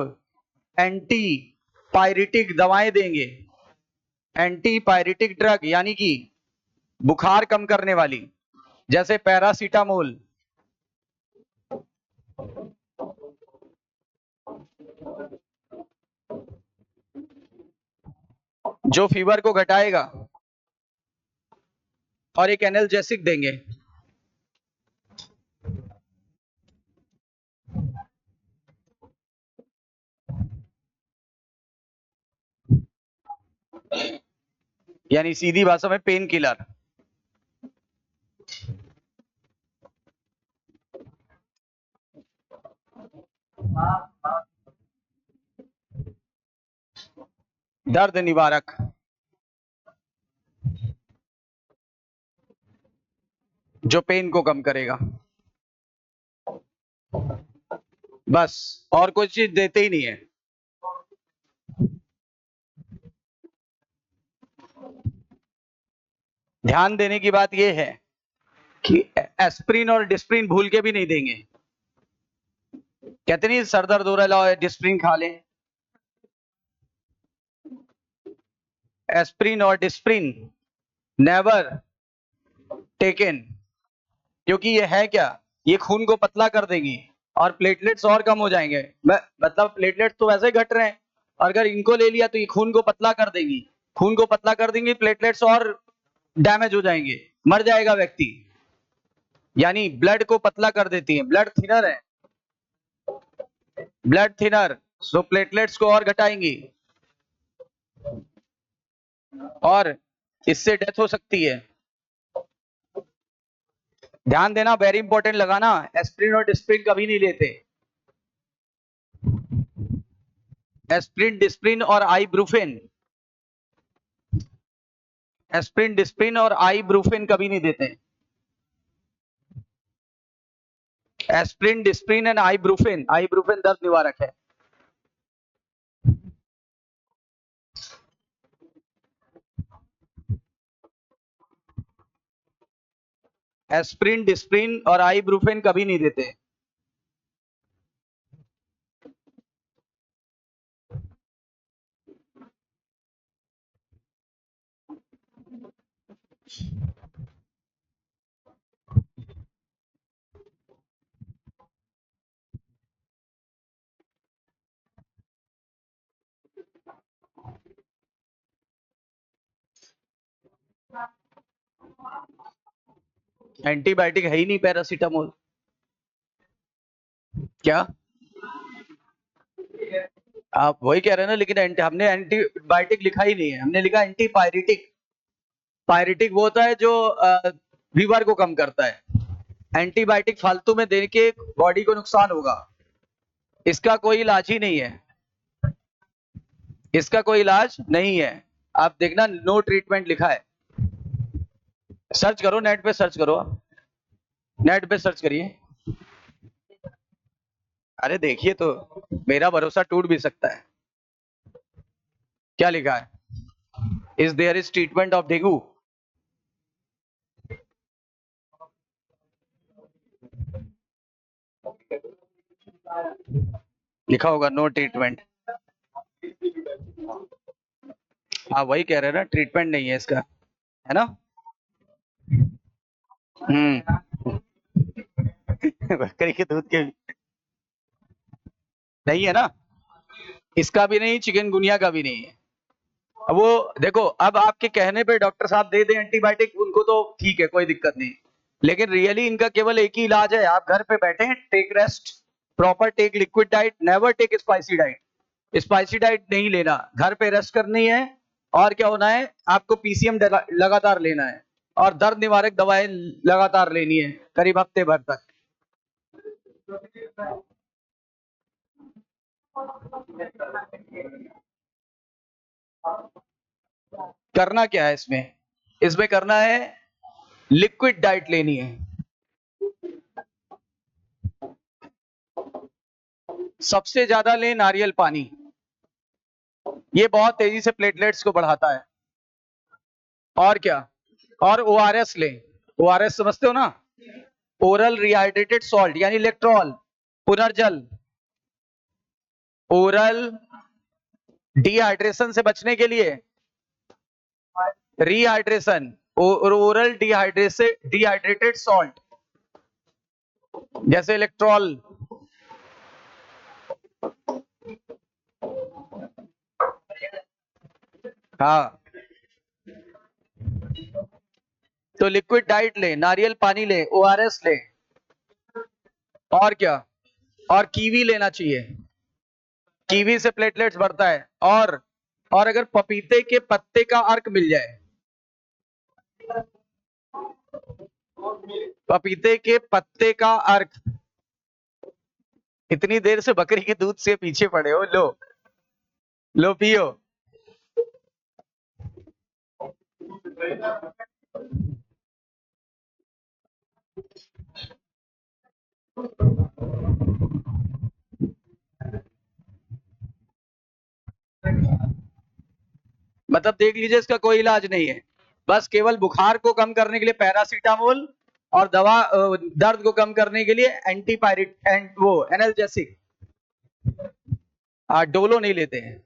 एंटी पायरिटिक दवाएं देंगे, एंटी पायरिटिक ड्रग, यानी कि बुखार कम करने वाली, जैसे पैरासीटामोल। जो फीवर को घटाएगा, और एक एनाल्जेसिक देंगे। यानी सीधी भाषा में पेन किलर। दर्द निवारक, जो पेन को कम करेगा, बस। और कोई चीज देते ही नहीं है। ध्यान देने की बात यह है कि एस्प्रिन और डिस्प्रिन भूल के भी नहीं देंगे। कहते नहीं सर दर्द हो रहा है, लाओ डिस्प्रिन खा लें। एस्प्रिन और डिस्प्रिन नेवर टेकन, क्योंकि ये है क्या, ये खून को पतला कर देगी और प्लेटलेट्स और कम हो जाएंगे। मतलब प्लेटलेट्स तो वैसे घट रहे हैं, अगर इनको ले लिया तो ये खून को पतला कर देंगी, खून को पतला कर देंगी, प्लेटलेट्स और डैमेज हो जाएंगे, मर जाएगा व्यक्ति। यानी ब्लड को पतला कर देती है, ब्लड थिनर है, ब्लड थिनर, सो प्लेटलेट्स को और घटाएंगी, और इससे डेथ हो सकती है। ध्यान देना, वेरी इंपॉर्टेंट लगाना, एस्प्रिन और डिस्प्रिन कभी नहीं लेते। एस्प्रिन, डिस्प्रिन और आइब्रूफेन, एस्प्रिन, डिस्प्रिन और आइब्रूफेन कभी नहीं देते। एस्प्रिन, डिस्प्रिन एंड आइब्रूफेन, आइब्रूफेन दर्द निवारक है। एस्प्रिन, डिस्प्रिन और आइब्रूफेन कभी नहीं देते। एंटीबायोटिक है ही नहीं पैरासीटामोल। क्या आप वही कह रहे हैं ना, लेकिन हमने एंटीबायोटिक लिखा ही नहीं है, हमने लिखा एंटी पायरिटिक। पायरिटिक वो होता है जो फीवर को कम करता है। एंटीबायोटिक फालतू में देने के बॉडी को नुकसान होगा, इसका कोई इलाज ही नहीं है, इसका कोई इलाज नहीं है। आप देखना, नो ट्रीटमेंट लिखा है। सर्च करो, नेट पे सर्च करो, नेट पे सर्च करिए। अरे देखिए तो, मेरा भरोसा टूट भी सकता है। क्या लिखा है? Is there is treatment of dengue? लिखा होगा नो ट्रीटमेंट। हाँ वही कह रहे हैं ना, ट्रीटमेंट नहीं है इसका। है ना? बकरी के दूध के नहीं है ना, इसका भी नहीं, चिकनगुनिया का भी नहीं है। अब वो देखो, अब आपके कहने पे डॉक्टर साहब दे दें एंटीबायोटिक, उनको तो ठीक है, कोई दिक्कत नहीं, लेकिन रियली इनका केवल एक ही इलाज है, आप घर पे बैठे, take rest, proper take liquid diet, never take spicy diet. Spicy diet नहीं लेना, घर पे रेस्ट करनी है, और क्या होना है, आपको पीसीएम लगातार लेना है, और दर्द निवारक दवाएं लगातार लेनी है, करीब हफ्ते भर तक। करना क्या है इसमें, इसमें करना है लिक्विड डाइट लेनी है। सबसे ज्यादा ले नारियल पानी, ये बहुत तेजी से प्लेटलेट्स को बढ़ाता है। और क्या, और ओआरएस ले, ओआरएस समझते हो ना, ओरल रिहाइड्रेटेड सॉल्ट, यानी इलेक्ट्रॉल, पुनर्जल। ओरल डिहाइड्रेशन से बचने के लिए रिहाइड्रेशन, ओरल डिहाइड्रेटेड सॉल्ट, जैसे इलेक्ट्रॉल। हाँ, तो लिक्विड डाइट ले, नारियल पानी ले, ओआरएस ले, और क्या, और कीवी लेना चाहिए, कीवी से प्लेटलेट्स बढ़ता है। और अगर पपीते के पत्ते का अर्क मिल जाए, पपीते के पत्ते का अर्क, इतनी देर से बकरी के दूध से पीछे पड़े हो, लो लो पियो। मतलब देख लीजिए, इसका कोई इलाज नहीं है, बस केवल बुखार को कम करने के लिए पैरासीटामोल, और दवा दर्द को कम करने के लिए एंटीपायरेट वो एनाल्जेसिक। डोलो नहीं लेते हैं,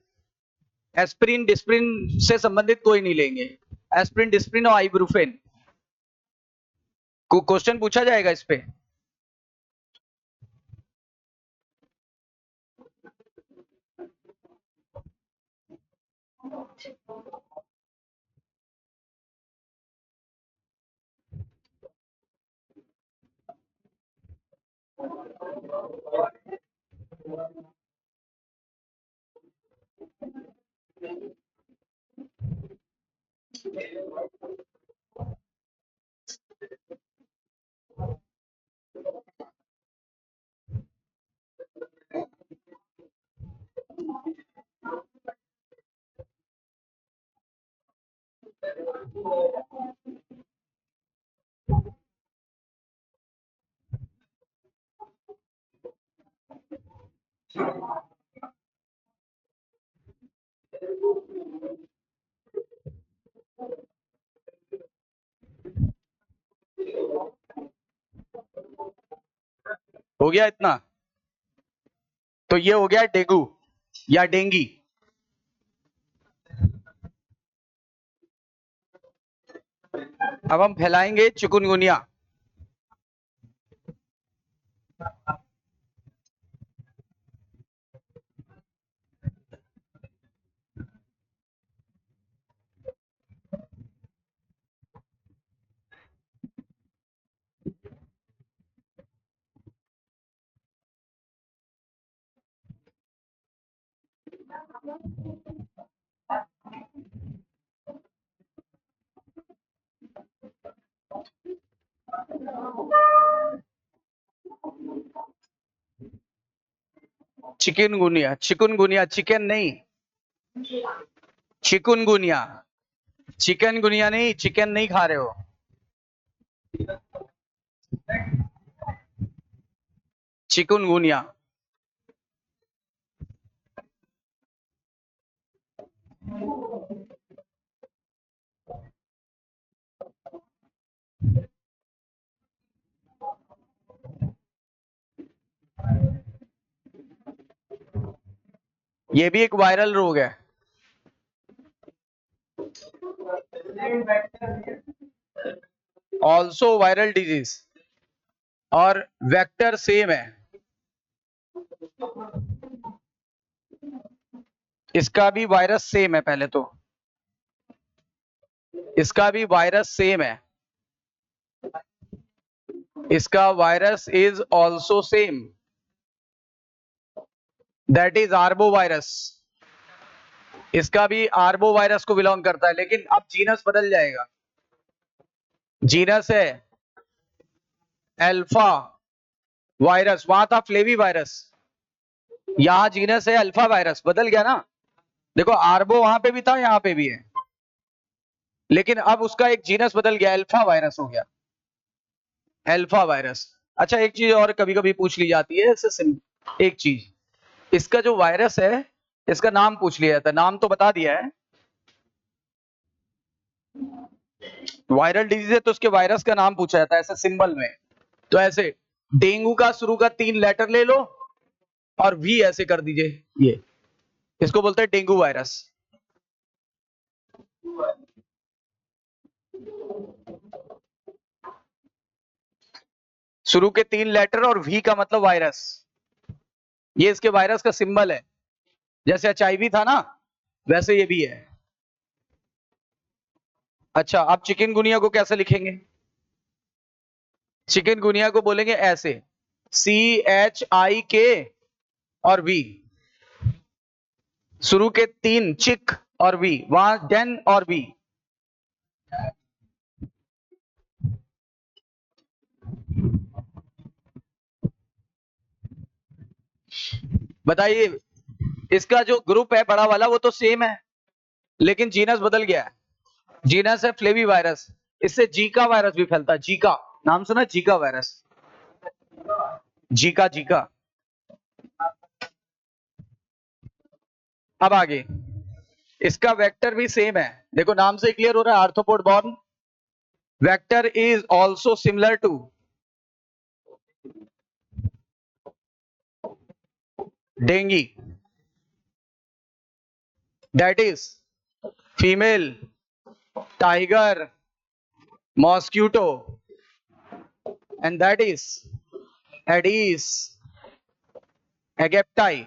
एस्प्रिन डिस्प्रिन से संबंधित कोई नहीं लेंगे, एस्प्रिन डिस्प्रिन और आइब्रूफेन। क्वेश्चन पूछा जाएगा इस पे। हो गया इतना, तो ये हो गया डेंगू या डेंगी। अब हम फैलाएंगे चिकुनगुनिया। चिकनगुनिया, चिकुनगुनिया, चिकन नहीं, चिकुनगुनिया, चिकनगुनिया नहीं, चिकन नहीं खा रहे हो। चिकुनगुनिया। ये भी एक वायरल रोग है। ऑल्सो वायरल डिजीज और वेक्टर सेम है, इसका भी वायरस सेम है। पहले तो इसका भी वायरस सेम है, इसका virus is also same, that is arbo virus. इसका भी आर्बो वायरस को बिलोंग करता है, लेकिन अब जीनस बदल जाएगा। जीनस है अल्फा वायरस, वहां था फ्लेवी वायरस, यहां जीनस है अल्फा वायरस, बदल गया ना। देखो आर्बो वहां पे भी था, यहां पे भी है, लेकिन अब उसका एक जीनस बदल गया, अल्फा वायरस हो गया, अल्फा वायरस। अच्छा एक चीज और कभी कभी पूछ ली जाती है इससे एक चीज, इसका जो वायरस है इसका नाम पूछ लिया जाता है, नाम तो बता दिया है, वायरल डिजीज है तो उसके वायरस का नाम पूछा जाता है ऐसे सिंबल में। तो ऐसे डेंगू का शुरू का 3 लेटर ले लो और वी ऐसे कर दीजिए, ये इसको बोलते हैं डेंगू वायरस। शुरू के 3 लेटर और वी का मतलब वायरस, ये इसके वायरस का सिंबल है। जैसे एचआईवी था ना, वैसे ये भी है। अच्छा आप चिकनगुनिया को कैसे लिखेंगे? चिकनगुनिया को बोलेंगे ऐसे, CHIK और वी, शुरू के 3 चिक और वी, वहां डेन और वी। बताइए, इसका जो ग्रुप है बड़ा वाला वो तो सेम है, लेकिन जीनस बदल गया है। जीनस है फ्लेवी वायरस, इससे जीका वायरस भी फैलता है। जीका नाम सुना? Zika virus, Zika Zika. अब आगे, इसका वेक्टर भी सेम है, देखो नाम से क्लियर हो रहा है, arthropod borne. Vector is also similar to dengue, that is female tiger mosquito, and that is Aedes aegypti.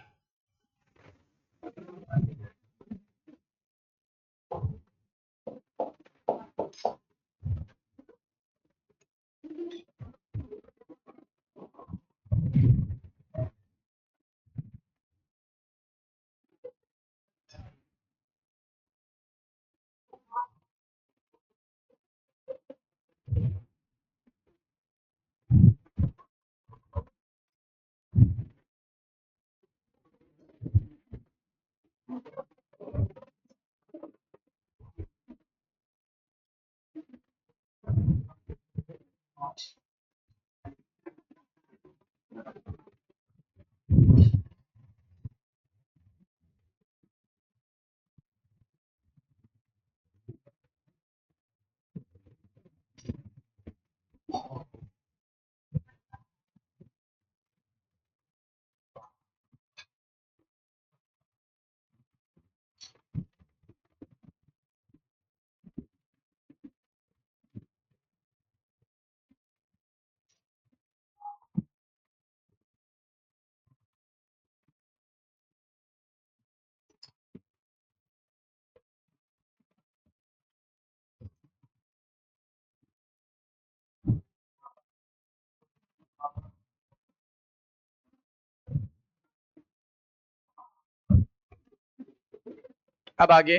अब आगे,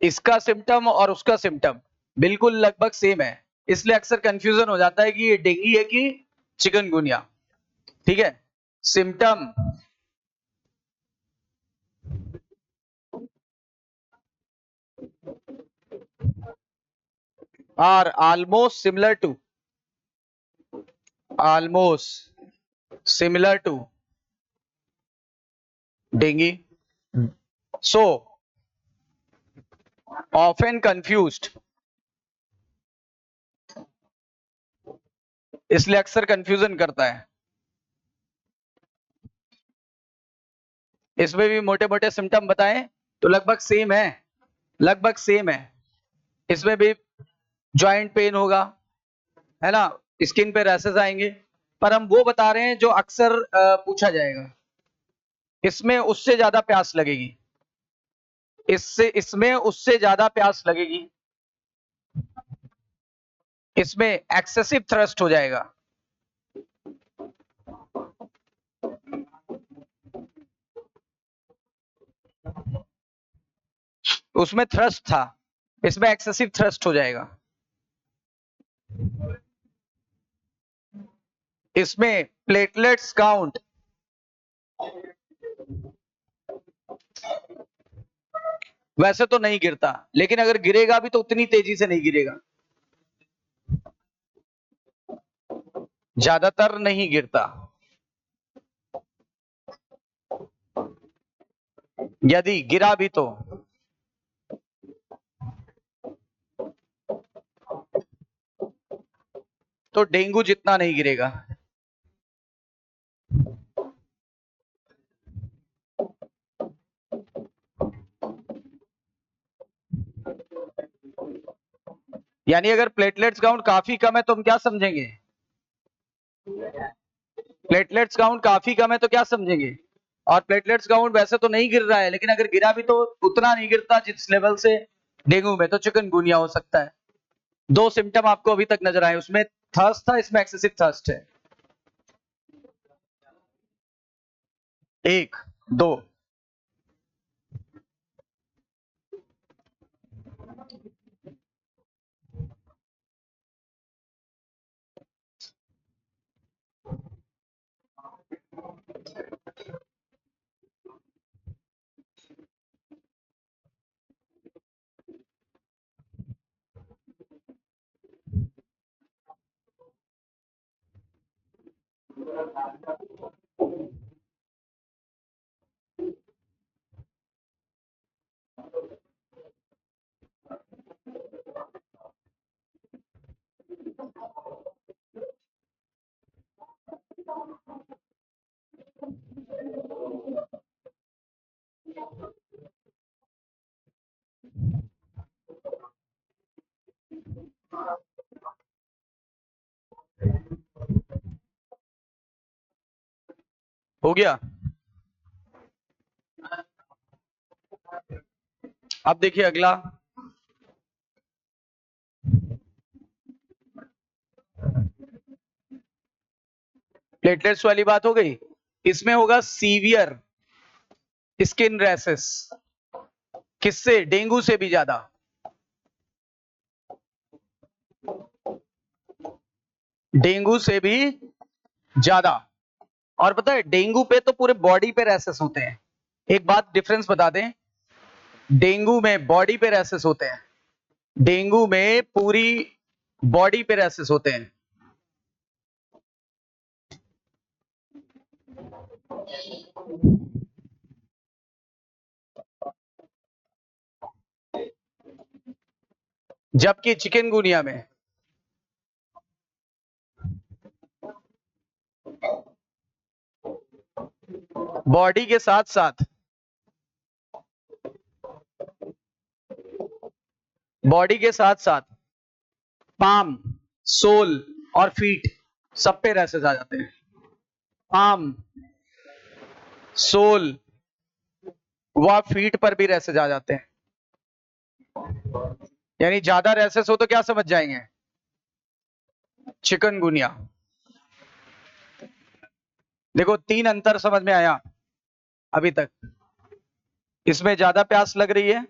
इसका सिम्टम और उसका सिम्टम बिल्कुल लगभग सेम है, इसलिए अक्सर कंफ्यूजन हो जाता है कि ये डेंगी है कि चिकनगुनिया। ठीक है, symptom are almost similar to dengue, so often confused, इसलिए अक्सर कंफ्यूजन करता है। इसमें भी मोटे मोटे सिम्टम बताएं तो लगभग सेम है, लगभग सेम है। इसमें भी जॉइंट पेन होगा, है ना, स्किन पे रैसेस आएंगे, पर हम वो बता रहे हैं जो अक्सर पूछा जाएगा। इसमें उससे ज्यादा प्यास लगेगी, इसमें उससे ज्यादा प्यास लगेगी, इसमें एक्सेसिव थ्रस्ट हो जाएगा। उसमें थ्रस्ट था, इसमें एक्सेसिव थ्रस्ट हो जाएगा। इसमें प्लेटलेट्स काउंट वैसे तो नहीं गिरता, लेकिन अगर गिरेगा भी तो उतनी तेजी से नहीं गिरेगा, ज्यादातर नहीं गिरता। यदि गिरा भी तो डेंगू जितना नहीं गिरेगा। यानी अगर प्लेटलेट्स काउंट काफी कम है तो हम क्या समझेंगे? प्लेटलेट्स काउंट काफी कम है तो क्या समझेंगे? और प्लेटलेट्स काउंट वैसे तो नहीं गिर रहा है, लेकिन अगर गिरा भी तो उतना नहीं गिरता जिस लेवल से डेंगू में, तो चिकनगुनिया हो सकता है। दो सिम्टम आपको अभी तक नजर आए, उसमें थर्स्ट था, इसमें एक्सेसिव थर्स्ट है। एक, दो। हो गया। अब देखिए अगला, प्लेटलेट्स वाली बात हो गई। इसमें होगा सीवियर स्किन रैसेस, किससे? डेंगू से भी ज्यादा। डेंगू से भी ज्यादा। और पता है डेंगू पे तो पूरे बॉडी पे रैसेस होते हैं। एक बात डिफरेंस बता दें, डेंगू में बॉडी पे रैसेस होते हैं, डेंगू में पूरी बॉडी पे रैसेस होते हैं। जबकि चिकनगुनिया में बॉडी के साथ साथ, बॉडी के साथ साथ पाम, सोल और फीट, सब पे रैसेस आ जाते हैं। पाम, सोल व फीट पर भी रैसेस आ जाते हैं। यानी ज्यादा रैसेस हो तो क्या समझ जाएंगे? चिकनगुनिया। देखो तीन अंतर समझ में आया अभी तक। इसमें ज्यादा प्यास लग रही है,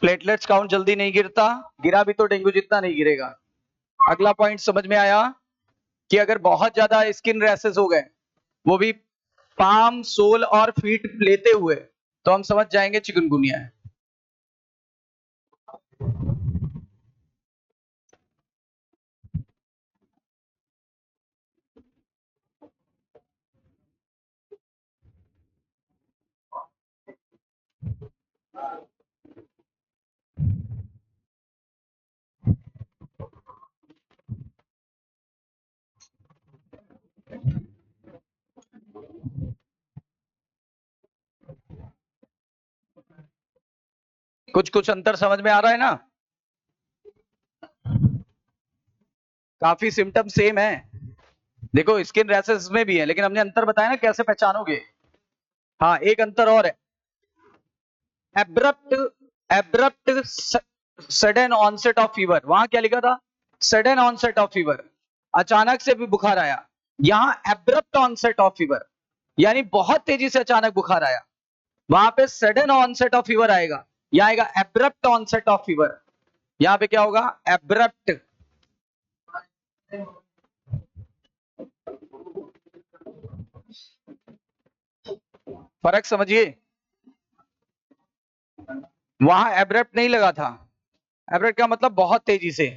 प्लेटलेट्स काउंट जल्दी नहीं गिरता, गिरा भी तो डेंगू जितना नहीं गिरेगा। अगला पॉइंट समझ में आया कि अगर बहुत ज्यादा स्किन रैसेस हो गए, वो भी पाम, सोल और फीट लेते हुए, तो हम समझ जाएंगे चिकनगुनिया है। कुछ कुछ अंतर समझ में आ रहा है ना? काफी सिम्टम सेम है। देखो स्किन रैशेस में भी है, लेकिन हमने अंतर बताया ना कैसे पहचानोगे। हाँ, एक अंतर और है। Abrupt abrupt sudden onset of fever, वहां क्या लिखा था? सडन ऑनसेट ऑफ फीवर, अचानक से भी बुखार आया। यहां एब्रप्ट ऑनसेट ऑफ फीवर, यानी बहुत तेजी से अचानक बुखार आया। वहां पे सडन ऑनसेट ऑफ फीवर आएगा, यहां आएगा एब्रप्ट ऑनसेट ऑफ फीवर। यहां पे क्या होगा? एब्रप्ट। फर्क समझिए। वहां एब्रप्ट नहीं लगा था। एब्रप्ट का मतलब बहुत तेजी से।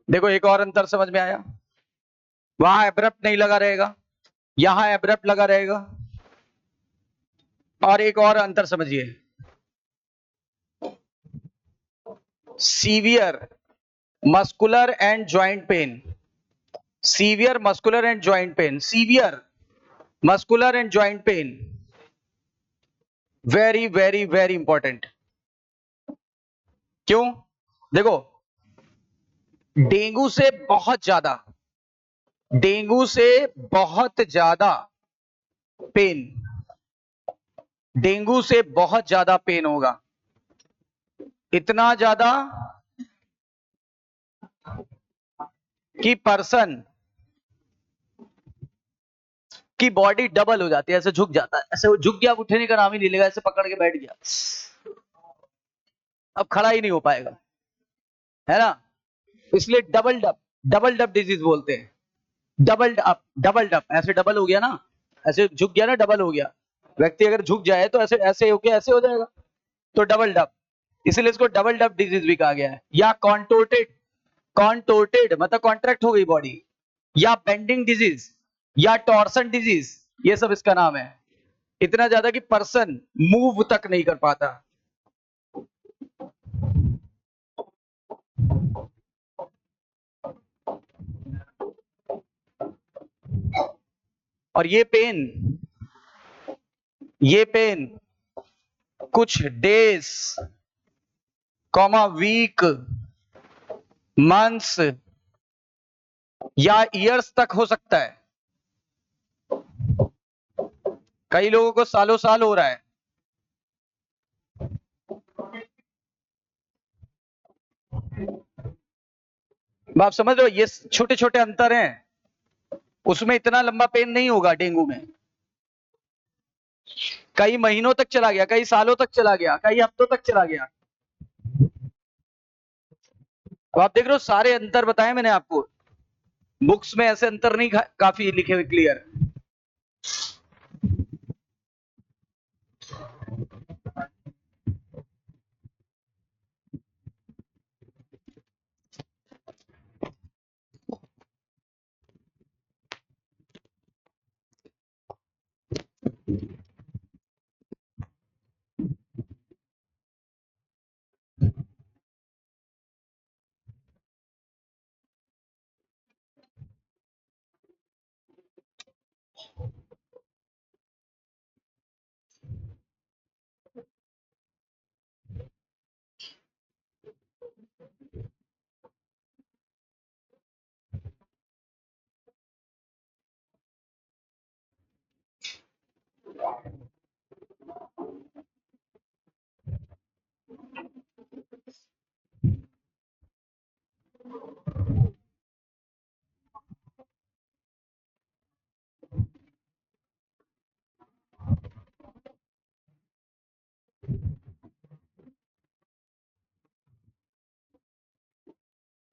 देखो एक और अंतर समझ में आया। वहां एब्रप्ट नहीं लगा रहेगा, यहां एब्रप्ट लगा रहेगा। और एक और अंतर समझिए। Severe muscular and joint pen, severe muscular and joint pen, severe muscular and joint pen, very very very important. क्यों? देखो, डेंगू से बहुत ज्यादा, डेंगू से बहुत ज्यादा पेन, डेंगू से बहुत ज्यादा पेन होगा। इतना ज्यादा कि पर्सन की बॉडी डबल हो जाती है, ऐसे झुक जाता है, ऐसे वो झुक गया, अब उठने का नाम ही नहीं लेगा, ऐसे पकड़ के बैठ गया, अब खड़ा ही नहीं हो पाएगा, है ना? इसलिए डबल डब डिजीज बोलते हैं। डबल डब, ऐसे डबल हो गया ना, ऐसे झुक गया ना, डबल हो गया। व्यक्ति अगर झुक जाए तो ऐसे ऐसे होके ऐसे हो जाएगा, तो डबल डब। इसलिए इसको डबल डब डिजीज भी कहा गया है। या कॉन्टोर्टेड, कॉन्टोर्टेड मतलब कॉन्ट्रैक्ट हो गई बॉडी, या बेंडिंग डिजीज, या टॉर्सन डिजीज, ये सब इसका नाम है। इतना ज्यादा कि पर्सन मूव तक नहीं कर पाता। और ये पेन कुछ डेज, कॉमा वीक, मंथ्स या ईयर्स तक हो सकता है। कई लोगों को सालों साल हो रहा है। आप समझ रहे हो, ये छोटे छोटे अंतर हैं। उसमें इतना लंबा पेन नहीं होगा डेंगू में, कई महीनों तक चला गया, कई सालों तक चला गया, कई हफ्तों तक चला गया। अब आप देख रहे हो, सारे अंतर बताए मैंने आपको। बुक्स में ऐसे अंतर नहीं काफी लिखे हुए क्लियर।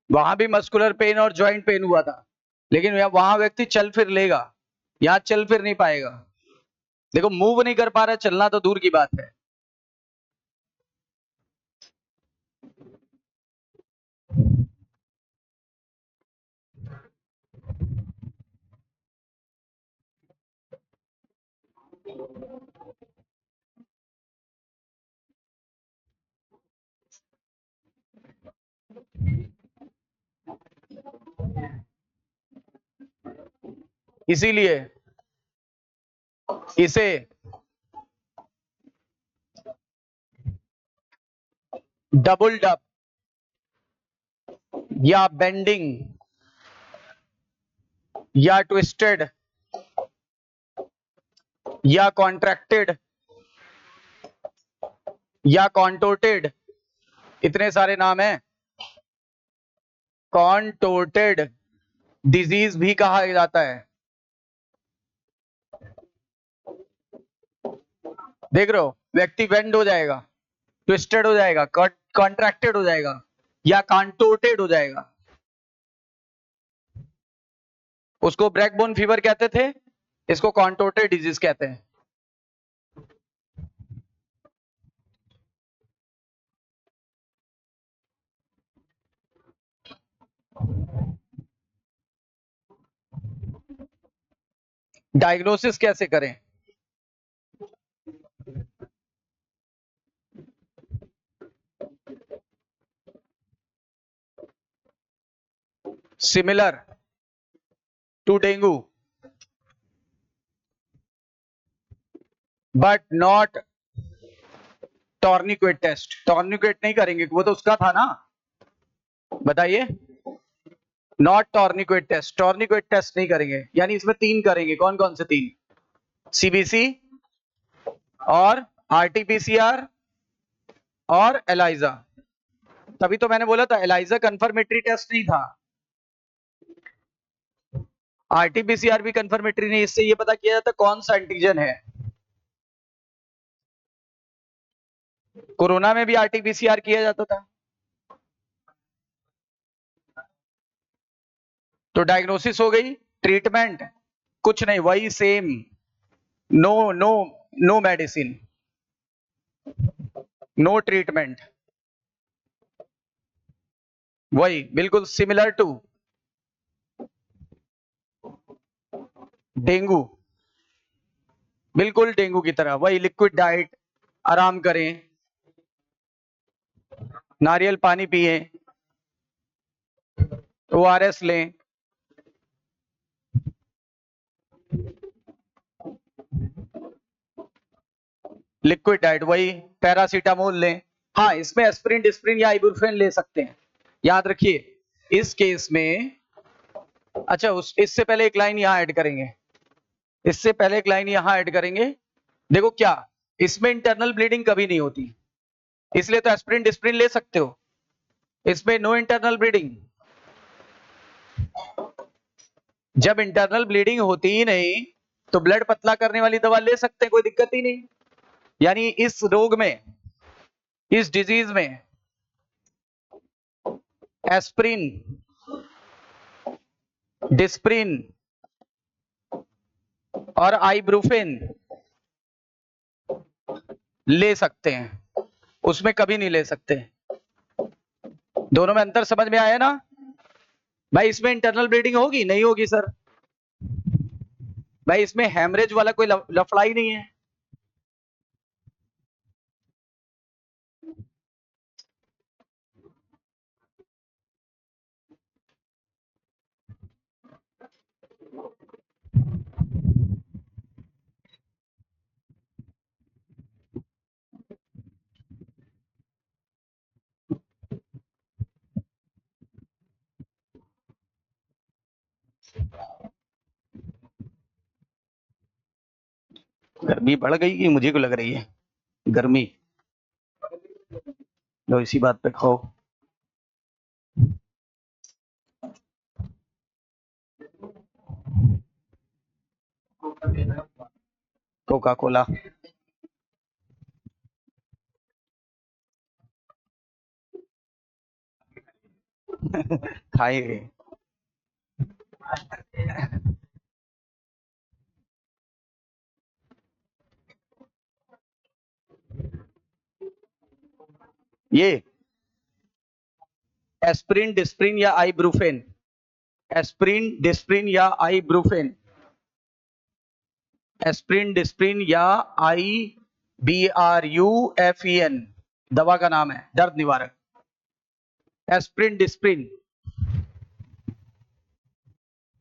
वहां भी मस्कुलर पेन और ज्वाइंट पेन हुआ था, लेकिन वहां व्यक्ति चल फिर लेगा, यहाँ चल फिर नहीं पाएगा। देखो मूव नहीं कर पा रहा, चलना तो दूर की बात है। इसीलिए इसे डबल डब या बेंडिंग या ट्विस्टेड या कॉन्ट्रैक्टेड या कॉन्टोर्टेड, इतने सारे नाम हैं। कॉन्टोर्टेड डिजीज भी कहा जाता है। देख रहे हो, व्यक्ति बेंड हो जाएगा, ट्विस्टेड हो जाएगा, कॉन्ट्रैक्टेड हो जाएगा या कॉन्टोर्टेड हो जाएगा। उसको ब्रैकबोन फीवर कहते थे, इसको कॉन्टोर्टेड डिजीज कहते हैं। डायग्नोसिस कैसे करें? Similar to dengue but not tourniquet test. Tourniquet नहीं करेंगे, वो तो उसका था ना, बताइए। Not tourniquet test, tourniquet test नहीं करेंगे। यानी इसमें 3 करेंगे। कौन कौन से 3? सीबीसी और आरटीपीसीआर और एलाइजा। तभी तो मैंने बोला था एलाइजा कंफर्मेटरी टेस्ट नहीं था, आरटीपीसीआर भी कंफर्मेटरी नहीं। इससे ये पता किया जाता कौन सा एंटीजन है। कोरोना में भी आरटीपीसीआर किया जाता था। तो डायग्नोसिस हो गई, ट्रीटमेंट कुछ नहीं, वही same. No no no medicine, no treatment, वही बिल्कुल सिमिलर टू डेंगू, बिल्कुल डेंगू की तरह। वही लिक्विड डाइट, आराम करें, नारियल पानी पिए, ओआरएस लें, लिक्विड डाइट वही, पैरासीटामोल लें। हाँ, इसमें एस्पिरिन डिस्प्रिन या इबुप्रोफेन ले सकते हैं। याद रखिए इस केस में। अच्छा, इससे पहले एक लाइन यहां ऐड करेंगे, इससे पहले एक लाइन यहां ऐड करेंगे। देखो क्या, इसमें इंटरनल ब्लीडिंग कभी नहीं होती, इसलिए तो एस्पिरिन डिस्प्रिन ले सकते हो। इसमें नो इंटरनल ब्लीडिंग, जब इंटरनल ब्लीडिंग होती ही नहीं तो ब्लड पतला करने वाली दवा ले सकते हैं, कोई दिक्कत ही नहीं। यानी इस रोग में, इस डिजीज में एस्पिरिन, डिस्प्रिन और आइब्रूफेन ले सकते हैं, उसमें कभी नहीं ले सकते। दोनों में अंतर समझ में आया ना भाई? इसमें इंटरनल ब्लीडिंग होगी नहीं होगी सर? भाई इसमें हेमरेज वाला कोई लफड़ा ही नहीं है। गर्मी बढ़ गई कि मुझे को लग रही है गर्मी? लो इसी बात पे खाओ। कोका कोला खाएंगे। ये एस्पिरिन डिस्प्रिन या आइब्रूफेन, एस्पिरिन डिस्प्रिन या आइब्रूफेन, एस्पिरिन डिस्प्रिन या IBRUFEN दवा का नाम है, दर्द निवारक। एस्पिरिन डिस्प्रिन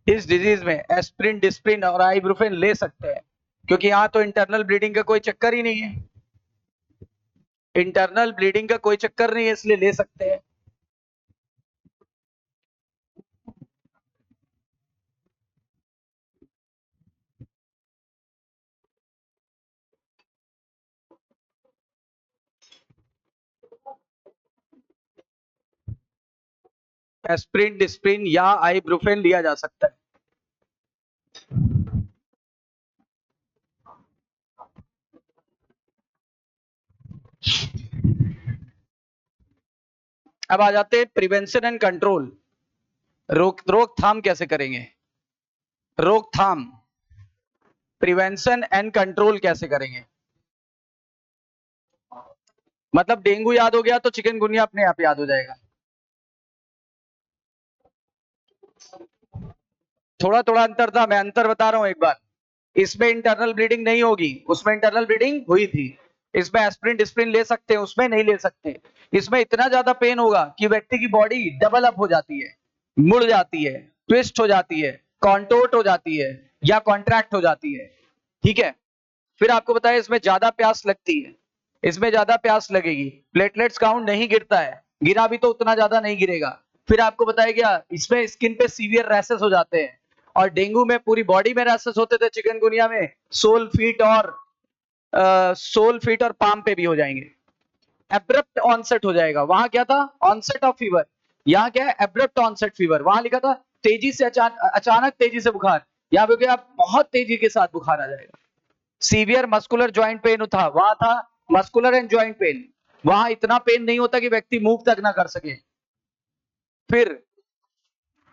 इस डिजीज में एस्प्रिन, डिस्प्रिन और आइब्रूफेन ले सकते हैं, क्योंकि यहाँ तो इंटरनल ब्लीडिंग का कोई चक्कर ही नहीं है, इंटरनल ब्लीडिंग का कोई चक्कर नहीं है, इसलिए ले सकते हैं। एस्प्रिन, डिस्प्रिन या आइब्रूफेन लिया जा सकता है। अब आ जाते हैं प्रिवेंशन एंड कंट्रोल। रोकथाम कैसे करेंगे, रोकथाम, प्रिवेंशन एंड कंट्रोल कैसे करेंगे। मतलब डेंगू याद हो गया तो चिकनगुनिया अपने आप याद हो जाएगा। थोड़ा थोड़ा अंतर था, मैं अंतर बता रहा हूं एक बार। इसमें इंटरनल ब्लीडिंग नहीं होगी, उसमें इंटरनल ब्लीडिंग हुई थी। इसमें एस्प्रिन, डिस्प्रिन ले सकते हैं, उसमें नहीं ले सकते। इसमें इतना ज्यादा पेन होगा कि व्यक्ति की बॉडी डबल अप हो जाती है, मुड़ जाती है, ट्विस्ट हो जाती है, कॉन्टोर्ट हो जाती है या कॉन्ट्रैक्ट हो जाती है। ठीक है। फिर आपको बताया इसमें ज्यादा प्यास लगती है, इसमें ज्यादा प्यास लगेगी, प्लेटलेट्स काउंट नहीं गिरता है, गिरा भी तो उतना ज्यादा नहीं गिरेगा। फिर आपको बताया गया इसमें स्किन पे सीवियर रैशेस हो जाते हैं, और डेंगू में पूरी बॉडी में रैशेस होते थे, चिकनगुनिया में सोल फीट और पाम पे भी हो जाएंगे। एब्रप्ट ऑनसेट हो जाएगा, वहां क्या था, ऑनसेट ऑफ फीवर, यहाँ क्या है, एब्रप्ट ऑनसेट फीवर। वहां लिखा था तेजी से अचानक तेजी से बुखार, यहाँ पे क्या बहुत तेजी के साथ बुखार आ जाएगा। सीवियर मस्कुलर ज्वाइंट पेन था, वहां था मस्कुलर एंड ज्वाइंट पेन, वहां इतना पेन नहीं होता कि व्यक्ति मूव तक ना कर सके। फिर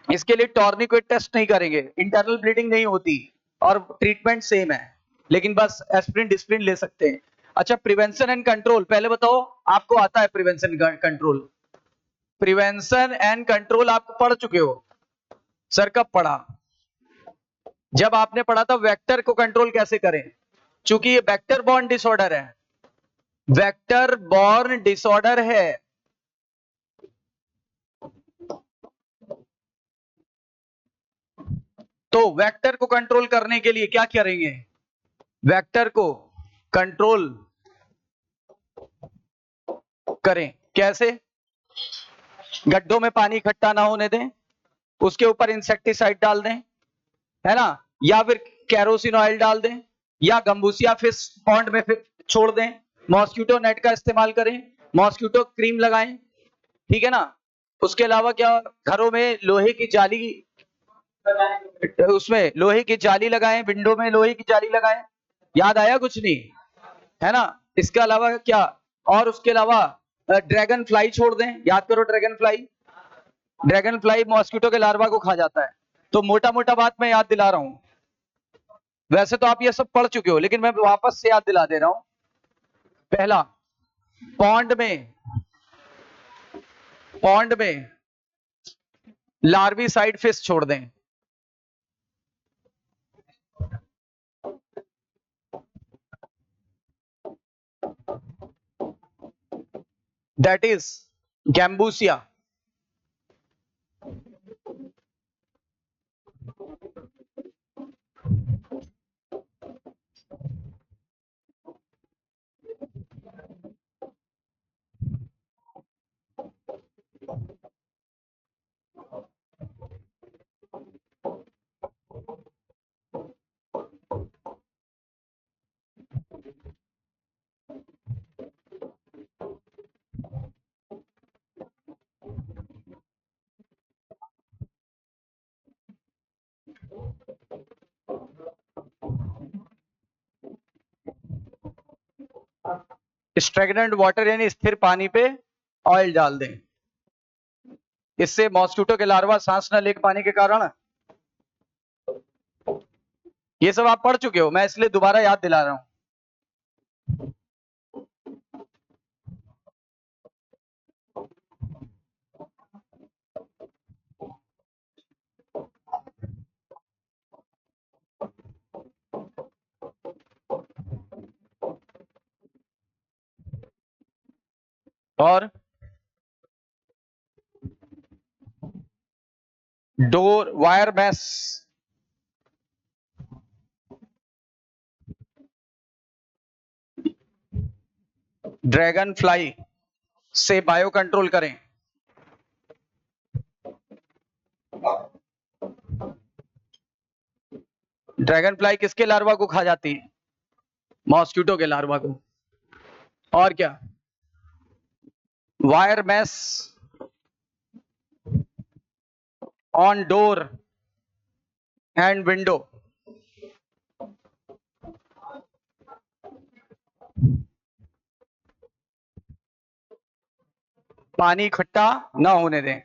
इसके लिए टॉर्निक्वेट टेस्ट नहीं करेंगे, इंटरनल ब्लीडिंग नहीं होती और ट्रीटमेंट सेम है, लेकिन बस एस्प्रिन, डिस्प्रिन ले सकते हैं। अच्छा, प्रिवेंशन एंड कंट्रोल पहले बताओ, आपको आता है prevention control? Prevention and control आप पढ़ चुके हो? सर कब पढ़ा? जब आपने पढ़ा था वेक्टर को कंट्रोल कैसे करें, चूंकि ये वेक्टर बॉर्न डिसऑर्डर है, वेक्टर बॉर्न डिसऑर्डर है। तो वेक्टर को कंट्रोल करने के लिए क्या करेंगे, वेक्टर को कंट्रोल करें कैसे, गड्ढों में पानी इकट्ठा ना होने दें, उसके ऊपर इंसेक्टिसाइड डाल दें, है ना, या फिर कैरोसिन ऑयल डाल दें, या गंबूसिया फिश पॉन्ड में फिर छोड़ दें, मॉस्किटो नेट का इस्तेमाल करें, मॉस्किटो क्रीम लगाएं। ठीक है ना। उसके अलावा क्या, घरों में लोहे की जाली, उसमें लोहे की जाली लगाएं, विंडो में लोहे की जाली लगाएं। याद आया कुछ नहीं, है ना। इसके अलावा क्या, और उसके अलावा ड्रैगन फ्लाई छोड़ दें, याद करो dragon fly, dragon fly mosquito के लार्वा को खा जाता है। तो मोटा मोटा बात मैं याद दिला रहा हूं, वैसे तो आप ये सब पढ़ चुके हो, लेकिन मैं वापस से याद दिला दे रहा हूं। पहला, पॉन्ड में, पॉन्ड में लार्विसाइड फिश छोड़ दें, दैट इज गैम्बूसिया। स्ट्रेगनेंट वाटर यानी स्थिर पानी पे ऑयल डाल दें, इससे मॉस्किटो के लार्वा सांस न ले पाने के कारण। ये सब आप पढ़ चुके हो, मैं इसलिए दोबारा याद दिला रहा हूं। और door wire mesh dragon fly से बायो कंट्रोल करें। ड्रैगन फ्लाई किसके लार्वा को खा जाती है? मॉस्किटो के लार्वा को। और क्या? Wire mesh on door and window. पानी इकट्ठा ना होने दें।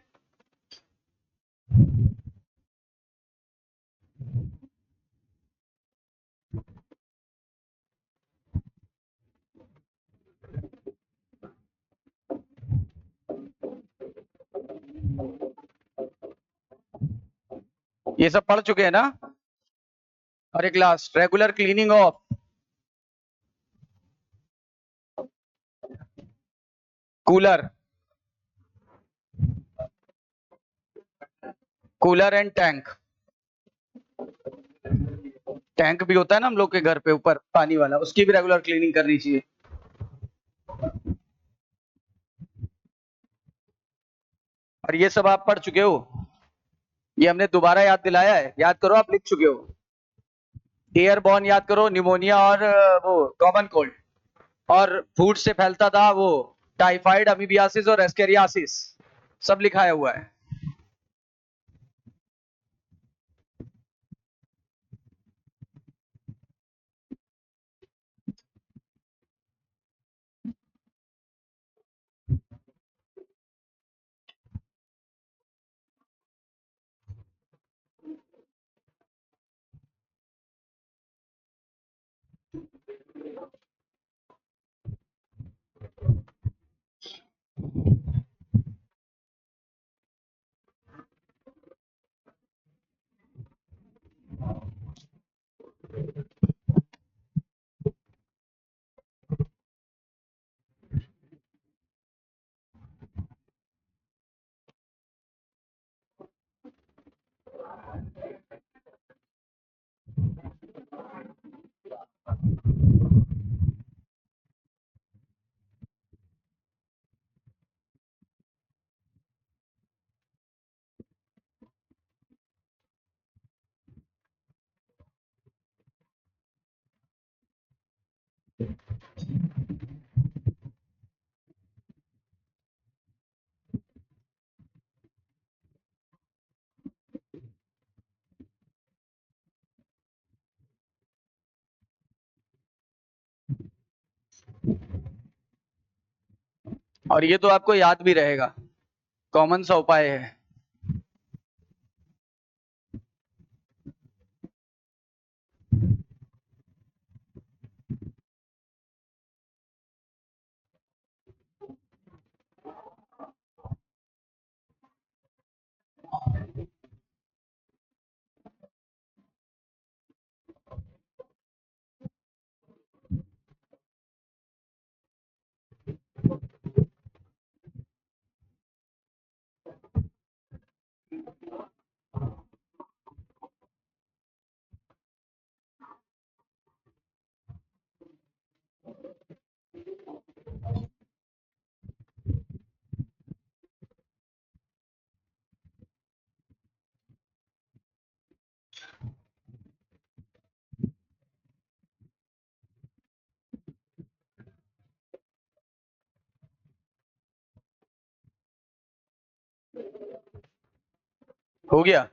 ये सब पढ़ चुके हैं ना? और एक last, regular cleaning of cooler, cooler and tank. Tank भी होता है ना हम लोग के घर पे ऊपर पानी वाला, उसकी भी रेगुलर क्लीनिंग करनी चाहिए। और ये सब आप पढ़ चुके हो, ये हमने दोबारा याद दिलाया है, याद करो, आप लिख चुके हो। एयरबॉर्न याद करो, निमोनिया और वो कॉमन कोल्ड। और फूड से फैलता था वो टाइफाइड, अमीबियासिस और एस्केरियासिस, सब लिखाया हुआ है। और ये तो आपको याद भी रहेगा, कॉमन सा उपाय है। हो गया?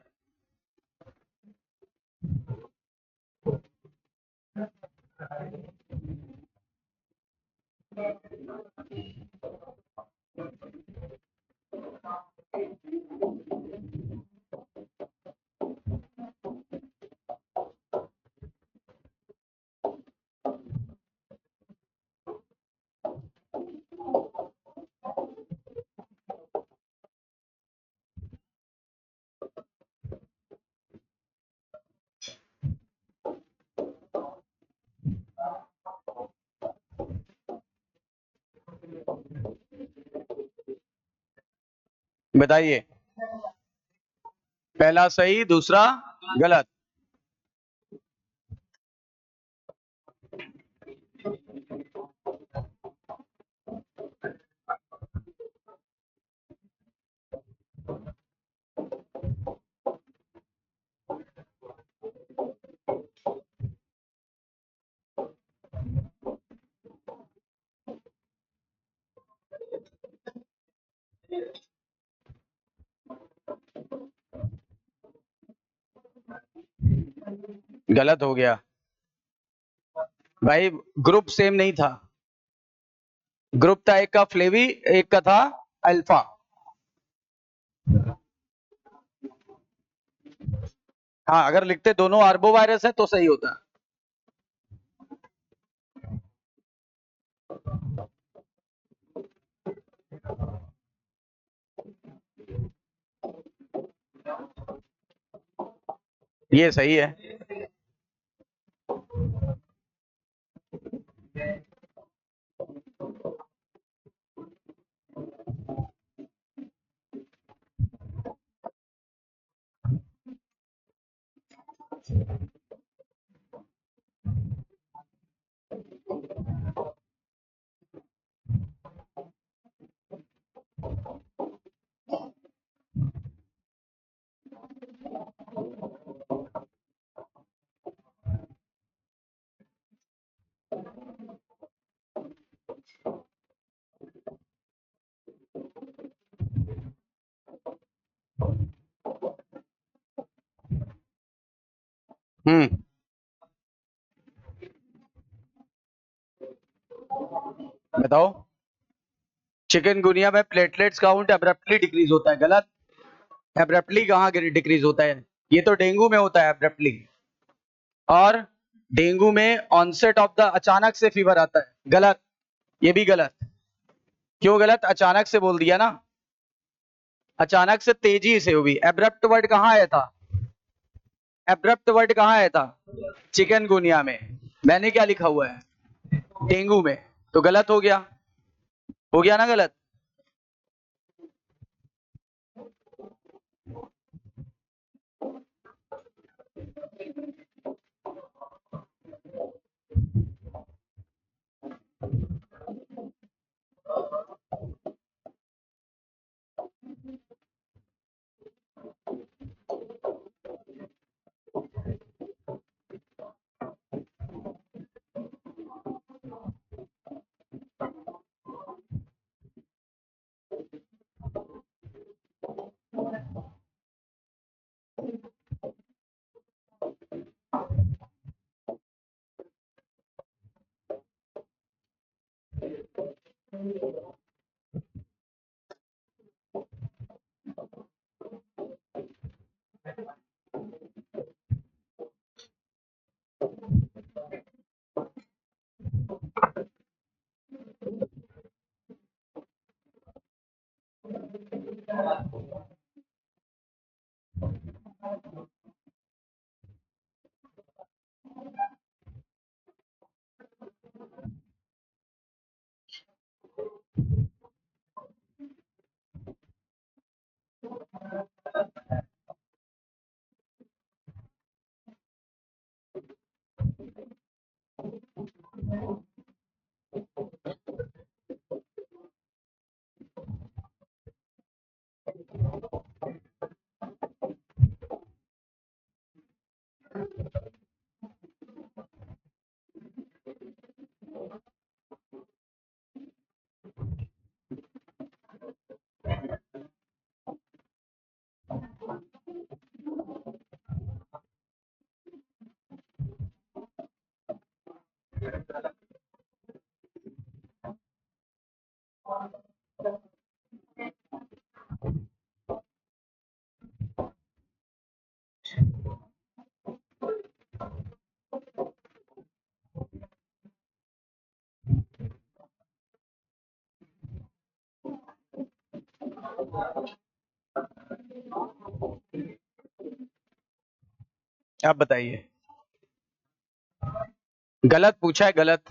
बताइए, पहला सही, दूसरा गलत। गलत हो गया भाई, ग्रुप सेम नहीं था। ग्रुप था एक का फ्लेवी, एक का था अल्फा। हाँ, अगर लिखते दोनों आर्बो वायरस है तो सही होता। ये सही है। हम्म, बताओ। चिकनगुनिया में प्लेटलेट्स काउंट एब्रप्टली डिक्रीज होता है, गलत। एब्रप्टली कहाँ डिक्रीज होता है? ये तो डेंगू में होता है एब्रप्टली। और डेंगू में ऑनसेट ऑफ द, अचानक से फीवर आता है, गलत। ये भी गलत। क्यों गलत? अचानक से बोल दिया ना, अचानक से तेजी से हुई। एब्रप्ट वर्ड कहाँ आया था? एब्रप्ट वर्ड कहाँ आया था? चिकनगुनिया में। मैंने क्या लिखा हुआ है? डेंगू में। तो गलत हो गया ना गलत। आप बताइए। गलत पूछा है, गलत।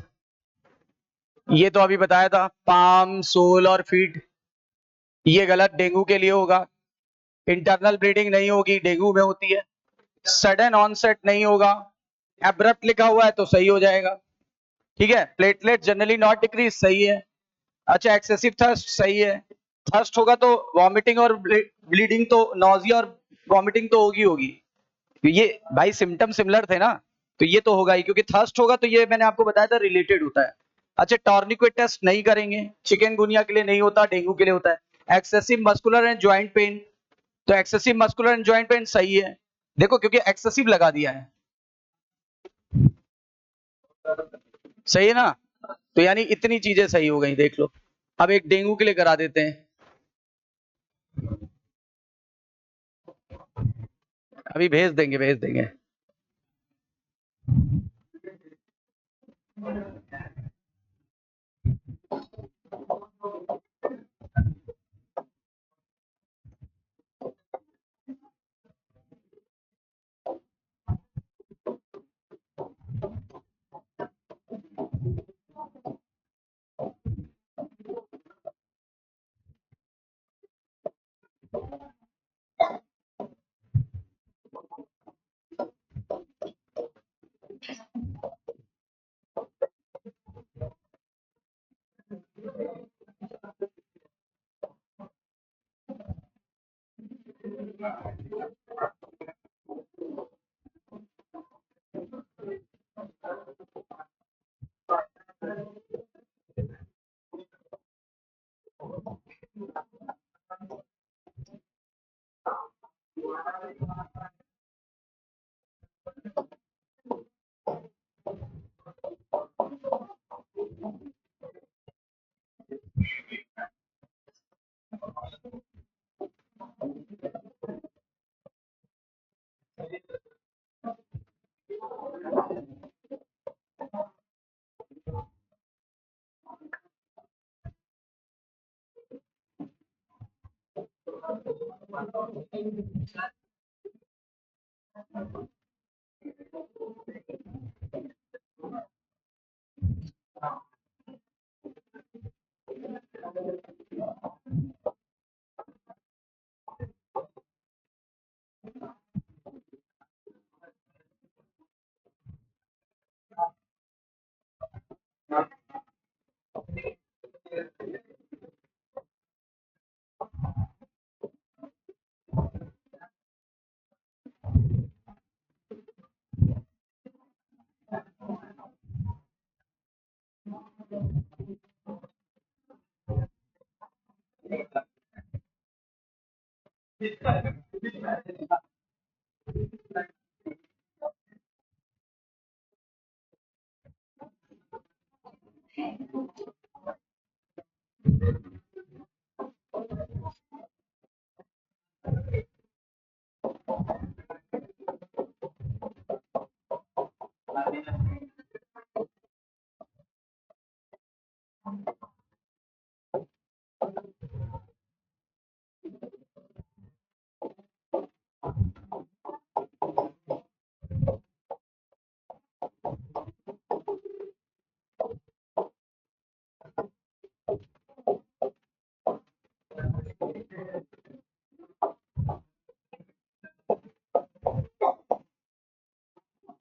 ये तो अभी बताया था, पाम, सोल और फीट। ये गलत डेंगू के लिए होगा। इंटरनल ब्लीडिंग नहीं होगी, डेंगू में होती है। सडन ऑनसेट नहीं होगा। एब्रप्ट लिखा हुआ है तो सही हो जाएगा। ठीक है। प्लेटलेट जनरली नॉट डिक्रीज, सही है। अच्छा, एक्सेसिव थर्स्ट, सही है। थर्स्ट होगा तो वॉमिटिंग और ब्लीडिंग, तो नॉजिया और वॉमिटिंग तो होगी। तो ये भाई सिम्टम सिमिलर थे ना, तो ये तो होगा ही, क्योंकि थर्स्ट होगा तो ये मैंने आपको बताया था रिलेटेड होता है। अच्छा, टॉर्निक्वेट टेस्ट नहीं करेंगे, चिकनगुनिया के लिए नहीं होता, डेंगू के लिए होता है। Excessive muscular and joint pain, तो excessive muscular and joint pain सही है। देखो, क्योंकि एक्सेसिव लगा दिया है, सही है ना? तो यानी इतनी चीजें सही हो गई, देख लो। अब एक डेंगू के लिए करा देते हैं, अभी भेज देंगे, भेज देंगे।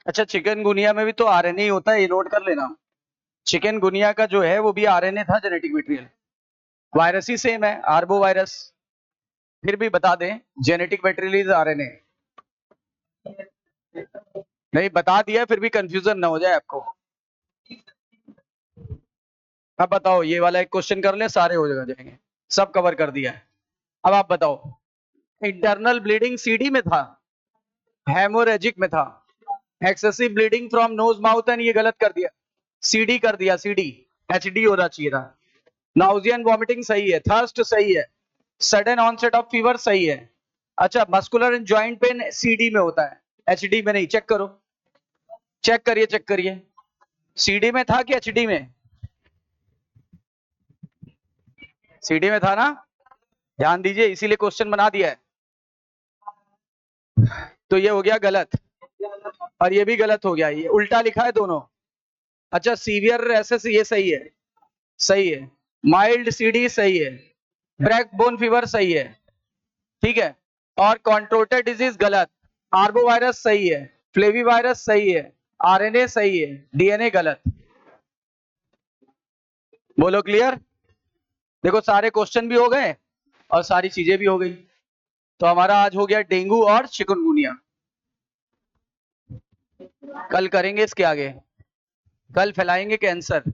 अच्छा, चिकनगुनिया में भी तो आरएनए ही होता है, ये नोट कर लेना। चिकनगुनिया का जो है वो भी आरएनए था, जेनेटिक मटेरियल। वायरस ही सेम है, आर्बो वायरस। फिर भी बता दें, जेनेटिक मटेरियल इज आरएनए। नहीं बता दिया, फिर भी कंफ्यूजन ना हो जाए आपको। अब बताओ, ये वाला एक क्वेश्चन कर ले, सारे हो जाएंगे। सब कवर कर दिया है। अब आप बताओ, इंटरनल ब्लीडिंग सीडी में था, हेमोरेजिक में था, excessive bleeding from nose mouth and, ये गलत कर दिया, सीडी कर दिया, सीडी। एचडी होना चाहिए था। नाउजिया एंड वॉमिटिंग सही है, थर्स्ट सही है, सडन ऑनसेट ऑफ फीवर सही है। अच्छा, muscular and joint pain CD में होता है, एचडी में नहीं। चेक करो, चेक करिए, चेक करिए, सीडी में था कि एचडी में? सीडी में था ना? ध्यान दीजिए, इसीलिए क्वेश्चन बना दिया है। तो ये हो गया गलत, और ये भी गलत हो गया, ये उल्टा लिखा है दोनों। अच्छा, सीवियर एसएस ये सही है, सही है। माइल्ड सीडी सही है, ब्रेक बोन फीवर सही है, ठीक है। और कॉन्ट्रोटेड डिजीज गलत, आर्बो वायरस सही है, फ्लेवी वायरस सही है, आरएनए सही है, डीएनए गलत। बोलो क्लियर? देखो, सारे क्वेश्चन भी हो गए और सारी चीजें भी हो गई। तो हमारा आज हो गया डेंगू और चिकनगुनिया। कल करेंगे इसके आगे, कल फैलाएंगे कैंसर।